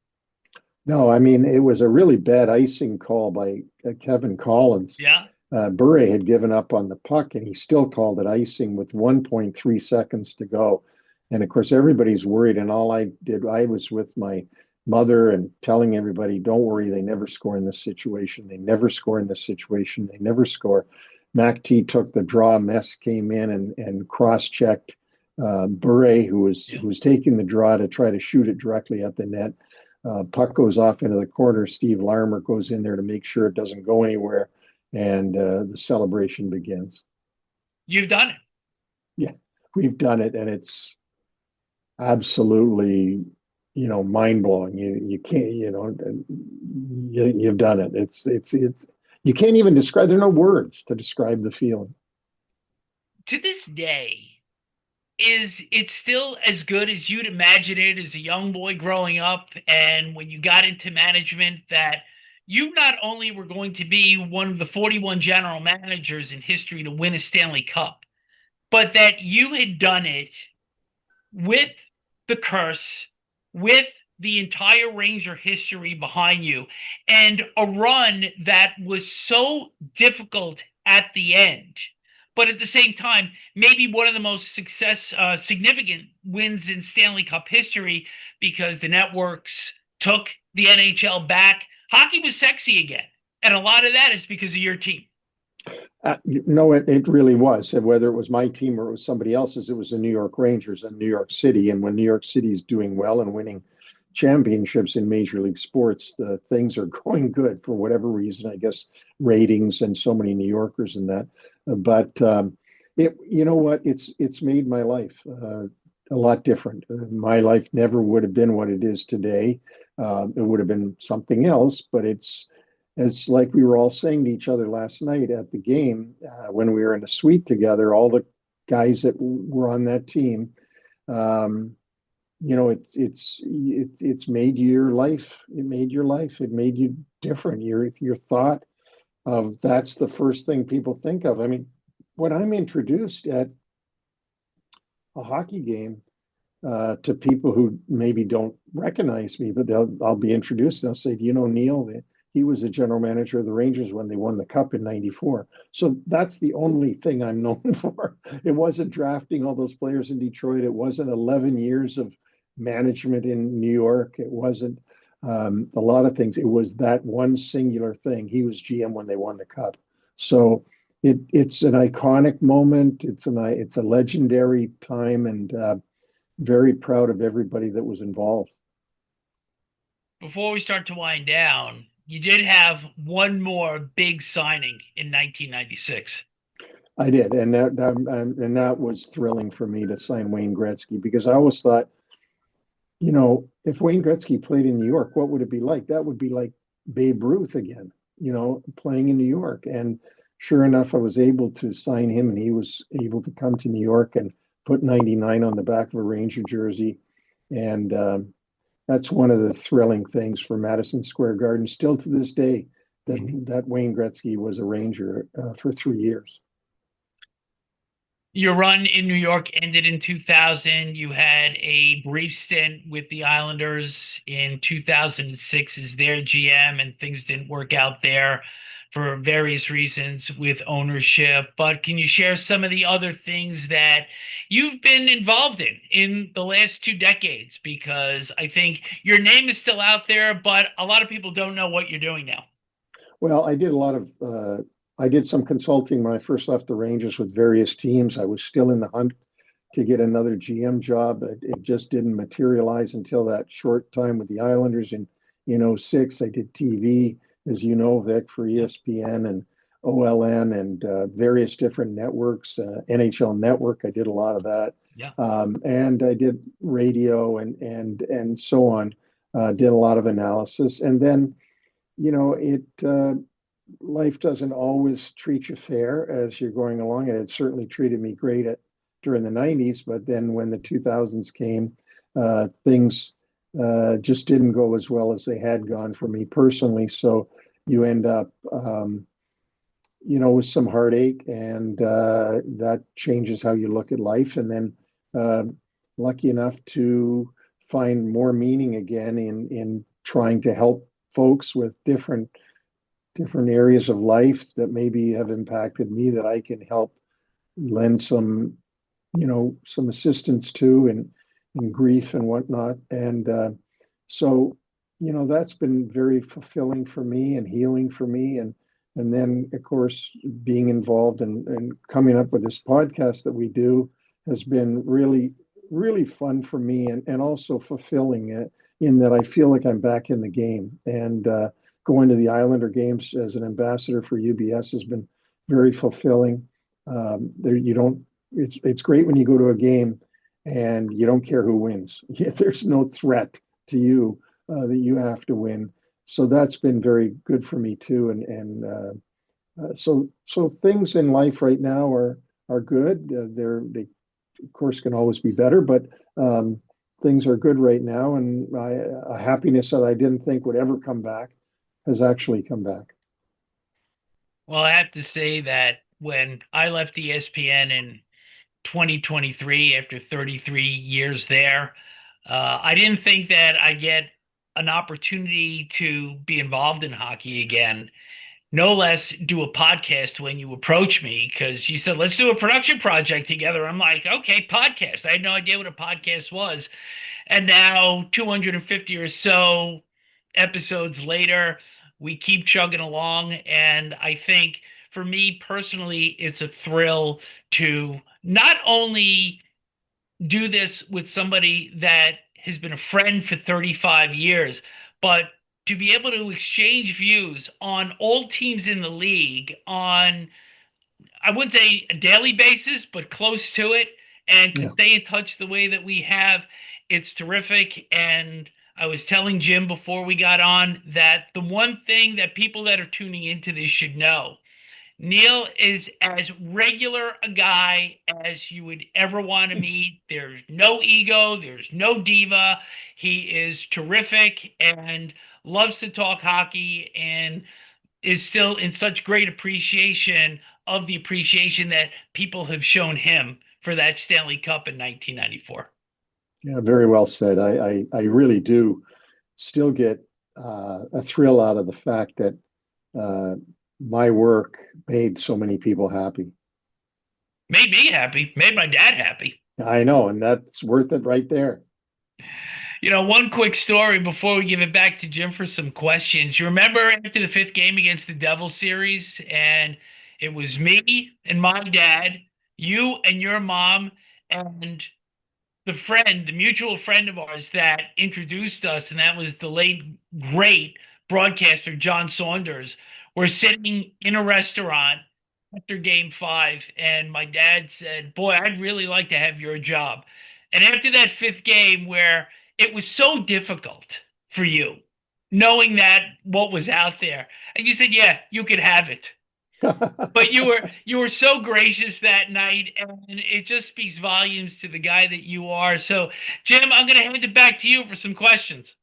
No, I mean, it was a really bad icing call by Kevin Collins. Yeah. Bure had given up on the puck and he still called it icing with 1.3 seconds to go. And of course, everybody's worried. And all I did, I was with my mother and telling everybody, don't worry, they never score in this situation. They never score in this situation. They never score. Mac T took the draw. Mess came in and cross-checked Bure, Yeah. who was taking the draw to try to shoot it directly at the net. Puck goes off into the corner. Steve Larmer goes in there to make sure it doesn't go anywhere, and the celebration begins. You've done it. Yeah, we've done it, and it's absolutely, mind blowing. You can't, you've done it. It's you can't even describe. There are no words to describe the feeling. To this day, is it still as good as you'd imagine it as a young boy growing up and when you got into management that you not only were going to be one of the 41 general managers in history to win a Stanley Cup, but that you had done it with the curse, with the entire Ranger history behind you, and a run that was so difficult at the end, but at the same time, maybe one of the most significant wins in Stanley Cup history because the networks took the NHL back. Hockey was sexy again, and a lot of that is because of your team. No, it really was. And whether it was my team or it was somebody else's, it was the New York Rangers and New York City. And when New York City is doing well and winning championships in Major League Sports, the things are going good for whatever reason. I guess ratings and so many New Yorkers and that. But you know what? It's made my life a lot different. My life never would have been what it is today. It would have been something else, but it's like we were all saying to each other last night at the game when we were in the suite together, all the guys that were on that team. Um, it's made your life. It made your life. It made you different. Your thought of that's the first thing people think of. I mean, when I'm introduced at a hockey game to people who maybe don't recognize me, but I'll be introduced. And they'll say, "Do you know Neil? He was the general manager of the Rangers when they won the Cup in '94." So that's the only thing I'm known for. It wasn't drafting all those players in Detroit. It wasn't 11 years of management in New York. It wasn't a lot of things. It was that one singular thing. He was GM when they won the Cup. So it's an iconic moment. It's a legendary time, and very proud of everybody that was involved. Before we start to wind down, you did have one more big signing in 1996. I did, and that was thrilling for me to sign Wayne Gretzky because I always thought, if Wayne Gretzky played in New York, what would it be like? That would be like Babe Ruth again, playing in New York. And sure enough, I was able to sign him, and he was able to come to New York and put 99 on the back of a Ranger jersey. And that's one of the thrilling things for Madison Square Garden, still to this day, that Mhm. that Wayne Gretzky was a Ranger for 3 years. Your run in New York ended in 2000. You had a brief stint with the Islanders in 2006 as their GM, and things didn't work out there for various reasons with ownership. But can you share some of the other things that you've been involved in the last 2 decades? Because I think your name is still out there, but a lot of people don't know what you're doing now. Well, I did some consulting when I first left the Rangers with various teams. I was still in the hunt to get another GM job. It just didn't materialize until that short time with the Islanders in '06. I did TV. as you know, Vic, for Yeah. ESPN and OLN and various different networks, NHL Network. I did a lot of that, Yeah. and I did radio and so on. Did a lot of analysis, and then it life doesn't always treat you fair as you're going along, and it certainly treated me great during the '90s. But then when the 2000s came, things just didn't go as well as they had gone for me personally. So you end up, with some heartache, and that changes how you look at life. And then, uh, lucky enough to find more meaning again in trying to help folks with different areas of life that maybe have impacted me that I can help lend some assistance to in grief and whatnot. And so, that's been very fulfilling for me and healing for me. And then, of course, being involved and coming up with this podcast that we do has been really, really fun for me and also fulfilling it in that I feel like I'm back in the game. And going to the Islander games as an ambassador for UBS has been very fulfilling. There, you don't it's great when you go to a game and you don't care who wins. There's no threat to you that you have to win. So that's been very good for me too. And so things in life right now are good. They of course can always be better, but things are good right now. And a happiness that I didn't think would ever come back has actually come back. Well, I have to say that when I left ESPN in 2023 after 33 years there, I didn't think that I'd get an opportunity to be involved in hockey again. No less do a podcast when you approach me because you said, let's do a production project together. I'm like, okay, podcast. I had no idea what a podcast was. And now, 250 or so episodes later, we keep chugging along. And I think for me personally, it's a thrill to not only do this with somebody that has been a friend for 35 years, but to be able to exchange views on all teams in the league on, I wouldn't say a daily basis, but close to it, and to Yeah. stay in touch the way that we have, it's terrific. And I was telling Jim before we got on that the one thing that people that are tuning into this should know, Neil is as regular a guy as you would ever want to meet. There's no ego, there's no diva. He is terrific and loves to talk hockey and is still in such great appreciation of the appreciation that people have shown him for that Stanley Cup in 1994. Yeah, very well said. I really do still get a thrill out of the fact that uh, my work made so many people happy. Made me happy, made my dad happy. I know, and that's worth it right there. One quick story before we give it back to Jim for some questions. You remember after the fifth game against the Devils series, and it was me and my dad, you and your mom, and the mutual friend of ours that introduced us, and that was the late great broadcaster John Saunders. We're sitting in a restaurant after game five, and my dad said, boy, I'd really like to have your job. And after that fifth game, where it was so difficult for you, knowing that what was out there, and you said, yeah, you could have it. But you were so gracious that night, and it just speaks volumes to the guy that you are. So, Jim, I'm going to hand it back to you for some questions.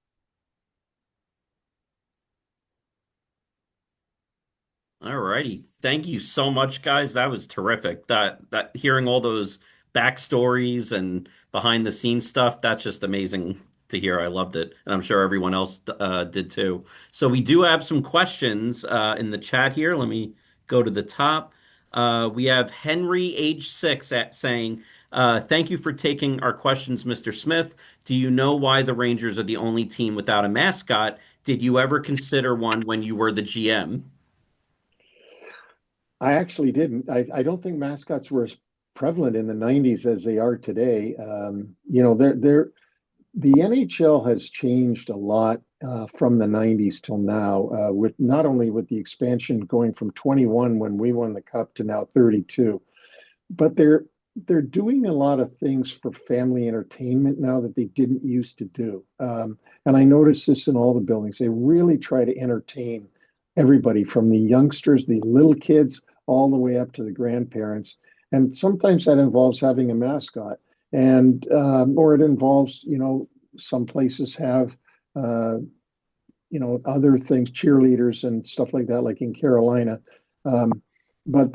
All righty. Thank you so much, guys. That was terrific. That hearing all those backstories and behind the scenes stuff, that's just amazing to hear. I loved it. And I'm sure everyone else did too. So we do have some questions in the chat here. Let me go to the top. We have Henry, age 6, saying, thank you for taking our questions, Mr. Smith. Do you know why the Rangers are the only team without a mascot? Did you ever consider one when you were the GM? I actually didn't. I don't think mascots were as prevalent in the '90s as they are today. The NHL has changed a lot from the 90s till now, with not only with the expansion going from 21 when we won the cup to now 32, but they're doing a lot of things for family entertainment now that they didn't used to do. And I notice this in all the buildings. They really try to entertain everybody from the youngsters, the little kids, all the way up to the grandparents. And sometimes that involves having a mascot, and or it involves, some places have, uh, other things, cheerleaders and stuff like that, like in Carolina. Um, but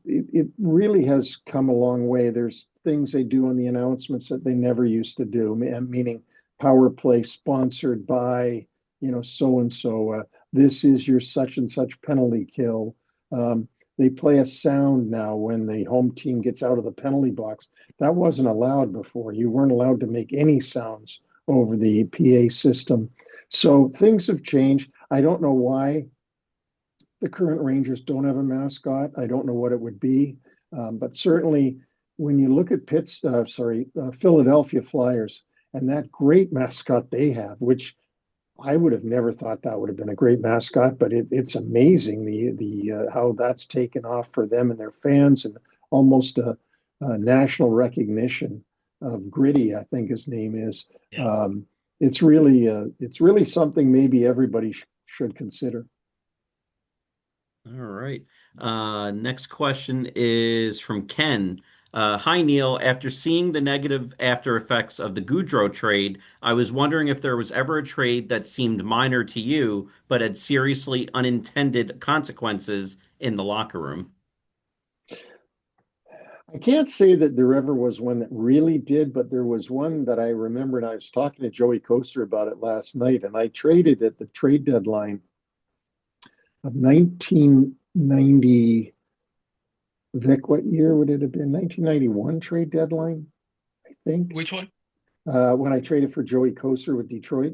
it really has come a long way. There's things they do on the announcements that they never used to do, meaning power play sponsored by, so and so. This is your such and such penalty kill. They play a sound now when the home team gets out of the penalty box. That wasn't allowed before. You weren't allowed to make any sounds over the PA system. So things have changed. I don't know why the current Rangers don't have a mascot. I don't know what it would be, but certainly when you look at Philadelphia Flyers and that great mascot they have, which I would have never thought that would have been a great mascot, but it's amazing the how that's taken off for them and their fans, and almost a national recognition of Gritty, I think his name is. Yeah. Um, it's really something maybe everybody should consider. All right. Next question is from Ken. Hi, Neil. After seeing the negative after effects of the Goudreau trade, I was wondering if there was ever a trade that seemed minor to you, but had seriously unintended consequences in the locker room. I can't say that there ever was one that really did, but there was one that I remember, and I was talking to Joey Coaster about it last night, and I traded at the trade deadline of 1990. Vic, what year would it have been? 1991 trade deadline, I think, Which one? when I traded for Joey Coaster with Detroit.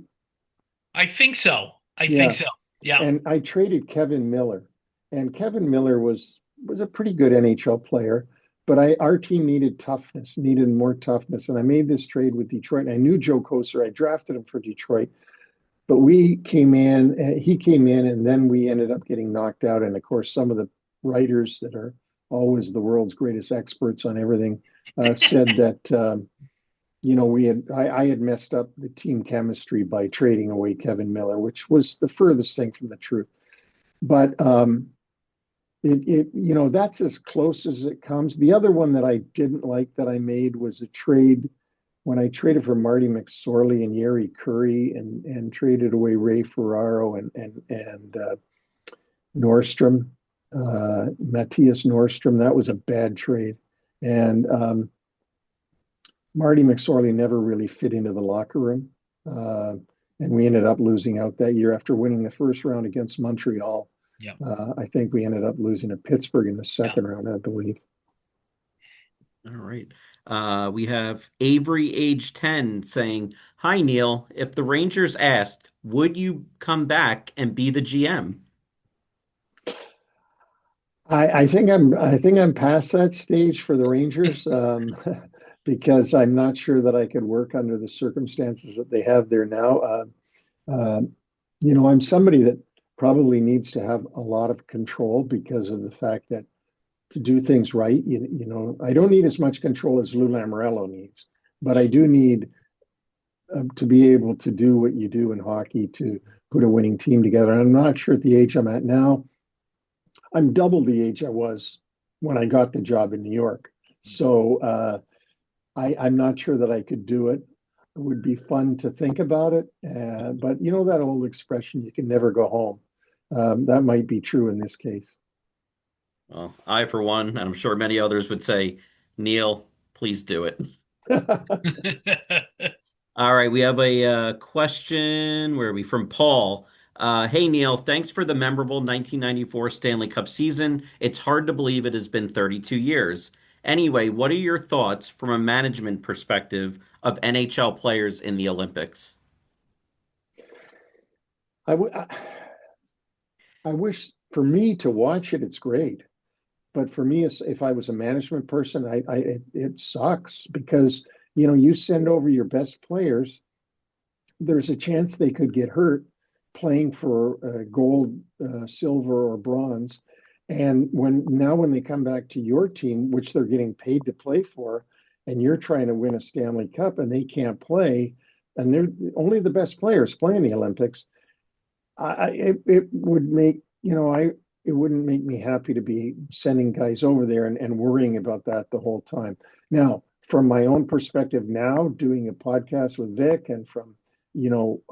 I think so. I think Yeah, so. Yeah. and I traded Kevin Miller, and Kevin Miller was a pretty good NHL player, but our team needed toughness, needed more toughness, and I made this trade with Detroit. And I knew Joe Coaster. I drafted him for Detroit, but he came in, and then we ended up getting knocked out. And of course, some of the writers that are always the world's greatest experts on everything said that I had messed up the team chemistry by trading away Kevin Miller, which was the furthest thing from the truth. But that's as close as it comes. The other one that I didn't like that I made was a trade when I traded for Marty McSorley and Yeri Curry, and traded away Ray Ferraro and Nordstrom, Matthias Nordstrom. That was a bad trade, and Marty McSorley never really fit into the locker room, and we ended up losing out that year after winning the first round against Montreal. Yeah. I think we ended up losing to Pittsburgh in the Yeah. second round, I believe. All right. We have Avery, age 10, saying, Hi, Neil. If the Rangers asked, would you come back and be the GM? I think I'm past that stage for the Rangers, because I'm not sure that I could work under the circumstances that they have there now. Uh, I'm somebody that probably needs to have a lot of control because of the fact that to do things right, I don't need as much control as Lou Lamoriello needs, but I do need to be able to do what you do in hockey to put a winning team together. And I'm not sure at the age I'm at now. I'm double the age I was when I got the job in New York. So I'm not sure that I could do it. It would be fun to think about it. But that old expression, you can never go home. That might be true in this case. Well, I, for one, and I'm sure many others would say, Neil, please do it. All right, we have a question. Where are we? From Paul. Hey, Neil, thanks for the memorable 1994 Stanley Cup season. It's hard to believe it has been 32 years. Anyway, what are your thoughts from a management perspective of NHL players in the Olympics? I, w- I wish for me to watch it, it's great. But for me, if I was a management person, it sucks because you send over your best players, there's a chance they could get hurt playing for gold, silver, or bronze. And when they come back to your team, which they're getting paid to play for, and you're trying to win a Stanley Cup and they can't play, and they're only the best players play in the Olympics, it would make, it wouldn't make me happy to be sending guys over there and worrying about that the whole time. Now, from my own perspective now, doing a podcast with Vic and from,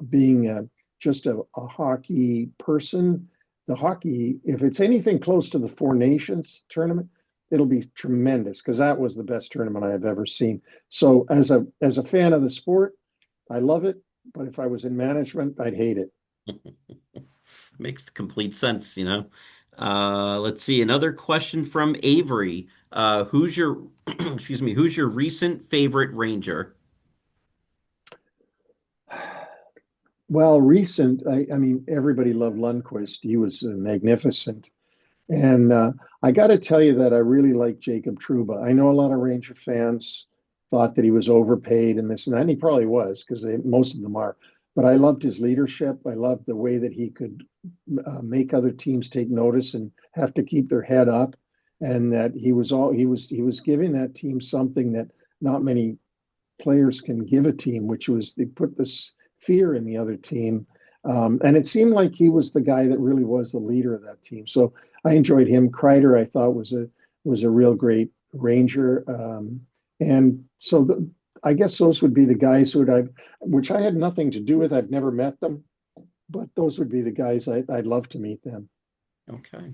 being just a hockey person, the hockey, if it's anything close to the Four Nations tournament, it'll be tremendous because that was the best tournament I have ever seen. So as a fan of the sport, I love it. But if I was in management, I'd hate it. Makes complete sense, you know. Let's see, another question from Avery. Who's your, excuse me, who's your recent favorite Ranger? Well, recent, I mean, everybody loved Lundqvist. He was magnificent. And I got to tell you that I really like Jacob Trouba. I know a lot of Ranger fans thought that he was overpaid and this and that, and he probably was because most of them are. But I loved his leadership. I loved the way that he could make other teams take notice and have to keep their head up, and that he was giving that team something that not many players can give a team, which was they put this fear in the other team. And it seemed like he was the guy that really was the leader of that team. So I enjoyed him. Kreider, I thought was a real great Ranger. And so I guess those would be the guys which I had nothing to do with. I've never met them, but those would be the guys I'd love to meet them. Okay.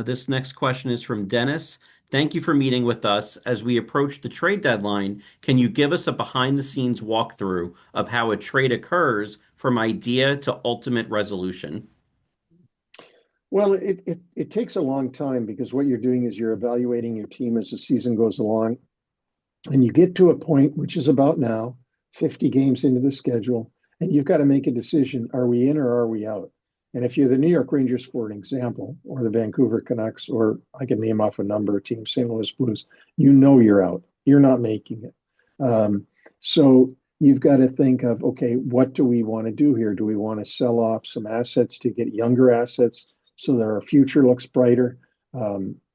This next question is from Dennis. Thank you for meeting with us. As we approach the trade deadline, can you give us a behind the scenes walkthrough of how a trade occurs from idea to ultimate resolution? Well, it takes a long time because what you're doing is you're evaluating your team as the season goes along. And you get to a point, which is about now, 50 games into the schedule, and you've got to make a decision. Are we in or are we out? And if you're the New York Rangers, for an example, or the Vancouver Canucks, or I can name off a number of teams, St. Louis Blues, you're out. You're not making it. So you've got to think of, okay, what do we want to do here? Do we want to sell off some assets to get younger assets so that our future looks brighter?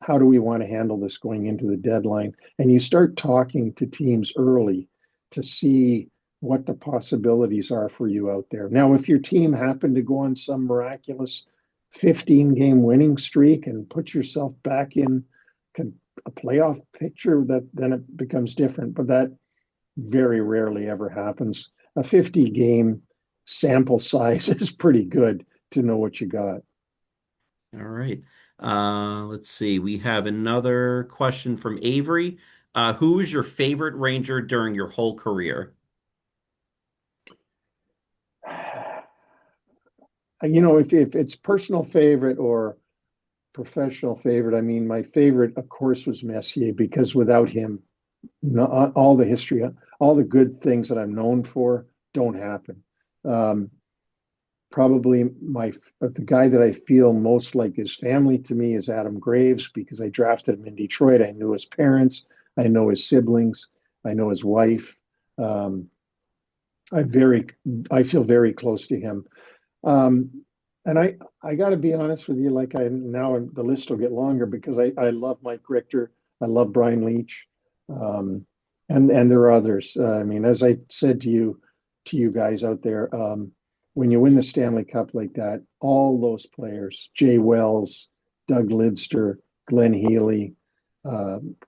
How do we want to handle this going into the deadline? And you start talking to teams early to see what the possibilities are for you out there. Now, if your team happened to go on some miraculous 15-game winning streak and put yourself back in a playoff picture, then it becomes different. But that very rarely ever happens. A 50-game sample size is pretty good to know what you got. All right. Let's see. We have another question from Avery. Who is your favorite Ranger during your whole career? If it's personal favorite or professional favorite, I mean, my favorite, of course, was Messier because without him, all the history, all the good things that I'm known for don't happen. Probably the guy that I feel most like his family to me is Adam Graves because I drafted him in Detroit. I knew his parents, I know his siblings, I know his wife. I feel very close to him. And I got to be honest with you, like the list will get longer because I love Mike Richter, I love Brian Leach, and there are others. I mean, as I said to you guys out there, when you win the Stanley Cup like that, all those players, Jay Wells, Doug Lidster, Glenn Healy,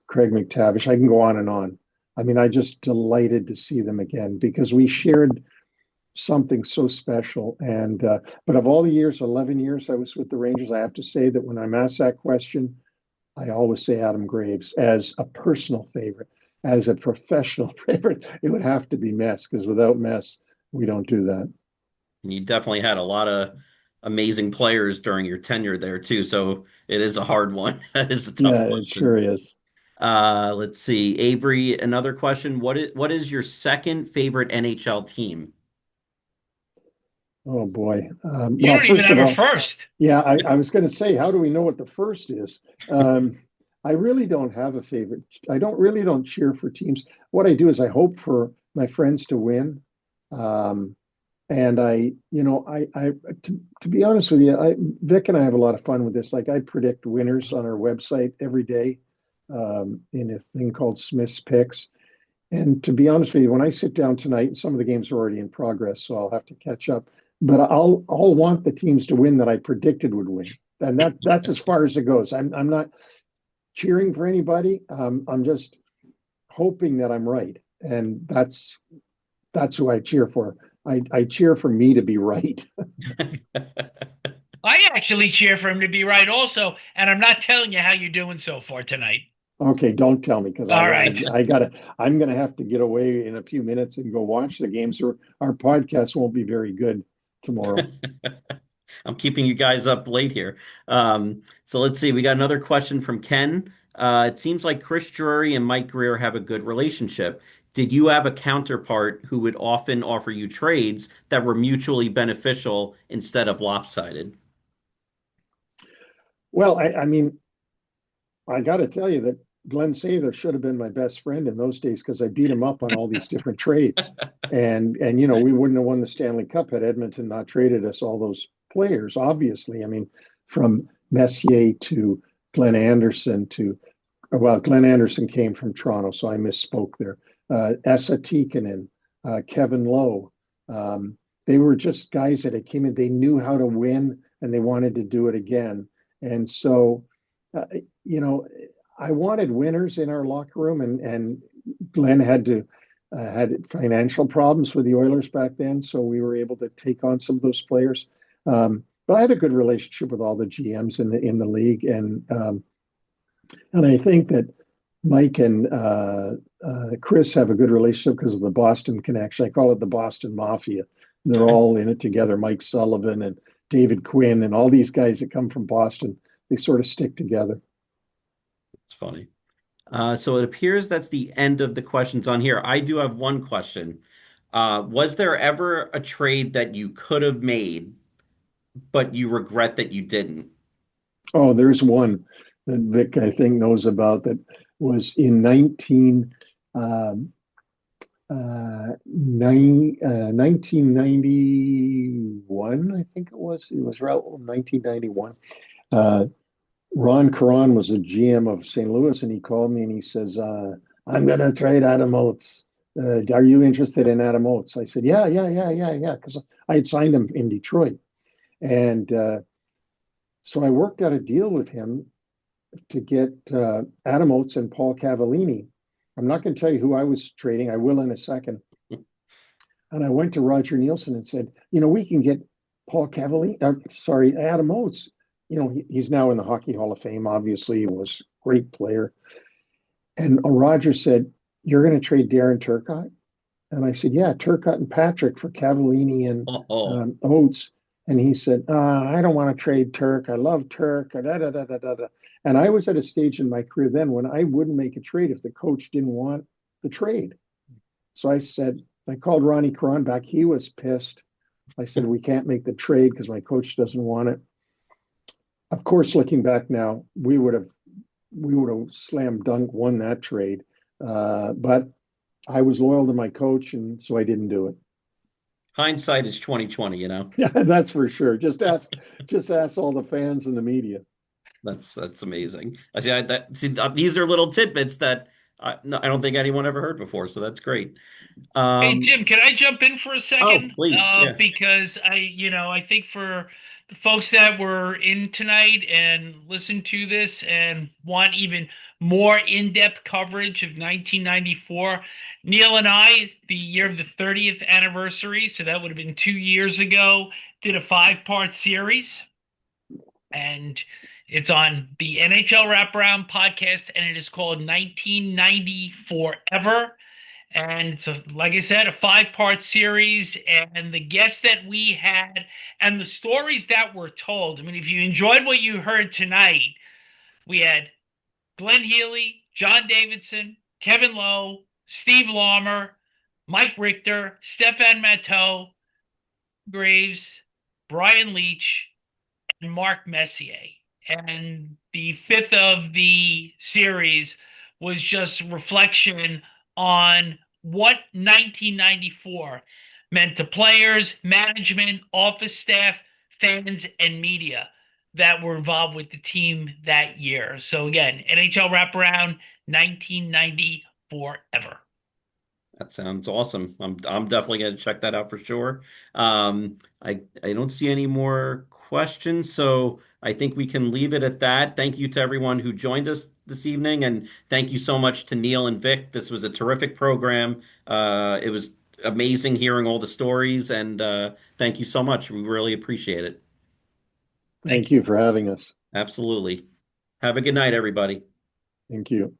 Craig McTavish, I can go on and on. I mean, I just delighted to see them again because we shared something so special. And but of all the years, 11 years I was with the Rangers, I have to say that when I'm asked that question, I always say Adam Graves as a personal favorite. As a professional favorite, it would have to be Mess because without Mess, we don't do that. You definitely had a lot of amazing players during your tenure there too, so it is a hard one. That is a tough Yeah, it question. sure is. Let's see. Avery, another question. What is your second favorite NHL team? Oh boy. You Well, don't even first have of a all, first. yeah, I was going to say, how do we know what the first is? Um, I really don't have a favorite. I don't cheer for teams. What I do is I hope for my friends to win. And to be honest with you, Vic and I have a lot of fun with this. Like I predict winners on our website every day in a thing called Smith's Picks. And to be honest with you, when I sit down tonight, and some of the games are already in progress, so I'll have to catch up. But I'll want the teams to win that I predicted would win, and that's as far as it goes. I'm not cheering for anybody. I'm just hoping that I'm right, and that's who I cheer for. I cheer for me to be right. I actually cheer for him to be right also, and I'm not telling you how you're doing so far tonight. Okay, don't tell me because All right. I gotta I'm gonna have to get away in a few minutes and go watch the games, or our podcast won't be very good tomorrow. I'm keeping you guys up late here. So let's see. We got another question from Ken. It seems like Chris Drury and Mike Greer have a good relationship. Did you have a counterpart who would often offer you trades that were mutually beneficial instead of lopsided? Well, I mean, I got to tell you that Glenn Sather should have been my best friend in those days because I beat him up on all these different trades, and we wouldn't have won the Stanley Cup had Edmonton not traded us all those players. Obviously, I mean, from Messier to Glenn Anderson to well, Glenn Anderson came from Toronto, so I misspoke there. Esa Tikkanen, Kevin Lowe. They were just guys that had came in. They knew how to win, and they wanted to do it again. And so, uh, you know, I wanted winners in our locker room, and Glenn had financial problems with the Oilers back then, so we were able to take on some of those players. But I had a good relationship with all the GMs in the league, and I think that Mike and Chris have a good relationship because of the Boston connection. I call it the Boston Mafia. They're all in it together. Mike Sullivan and David Quinn and all these guys that come from Boston. They sort of stick together. It's funny. So it appears that's the end of the questions on here. I do have one question. Was there ever a trade that you could have made, but you regret that you didn't? Oh, there's one that Vic I think knows about that was in 1991, I think it was. It was around 1991. Uh, Ron Caron was a GM of St. Louis, and he called me and he says, "I'm going to trade Adam Oates. Are you interested in Adam Oates?" I said, "Yeah, yeah, yeah, yeah, yeah," because I had signed him in Detroit, and so I worked out a deal with him to get Adam Oates and Paul Cavallini. I'm not going to tell you who I was trading. I will in a second. And I went to Roger Nielsen and said, we can get Paul Cavallini, sorry, Adam Oates. He's now in the Hockey Hall of Fame, obviously. He was a great player. And Roger said, "You're going to trade Darren Turcotte?" And I said, "Yeah, Turcotte and Patrick for Cavallini and Oh, Oates." And he said, "I don't want to trade Turk. I love Turk." Da, da, da, da, da, da. And I was at a stage in my career then when I wouldn't make a trade if the coach didn't want the trade. So I called Ronnie Caron back. He was pissed. I said, "We can't make the trade because my coach doesn't want it." Of course, looking back now, we would have slam dunk won that trade. But I was loyal to my coach, and so I didn't do it. hindsight is 2020, you know. Yeah, that's for sure. Just ask all the fans and the media. That's amazing. These are little tidbits that no, I don't think anyone ever heard before, so that's great. Hey Um, Jim, can I jump in for a oh, second? please, yeah. Because I think for the folks that were in tonight and listen to this and want even more in-depth coverage of 1994, Neil and I, the year of the 30th anniversary, so that would have been 2 years ago, did a five-part series, and it's on the NHL Wraparound podcast, and it is called 1990 Forever. And it's like I said, a five-part series, and the guests that we had and the stories that were told. I mean, if you enjoyed what you heard tonight, we had Glenn Healy, John Davidson, Kevin Lowe, Steve Larmer, Mike Richter, Stefan Matteau, Graves, Brian Leach, and Mark Messier. And the fifth of the series was just reflection on what 1994 meant to players, management, office staff, fans, and media that were involved with the team that year. So again, NHL wraparound 1990 forever. That sounds awesome. I'm definitely going to check that out for sure. I don't see any more questions, so I think we can leave it at that. Thank you to everyone who joined us this evening, and thank you so much to Neil and Vic. This was a terrific program. It was amazing hearing all the stories, and thank you so much. We really appreciate it. Thank Thank you for having us. Absolutely. Have a good night, everybody. Thank you.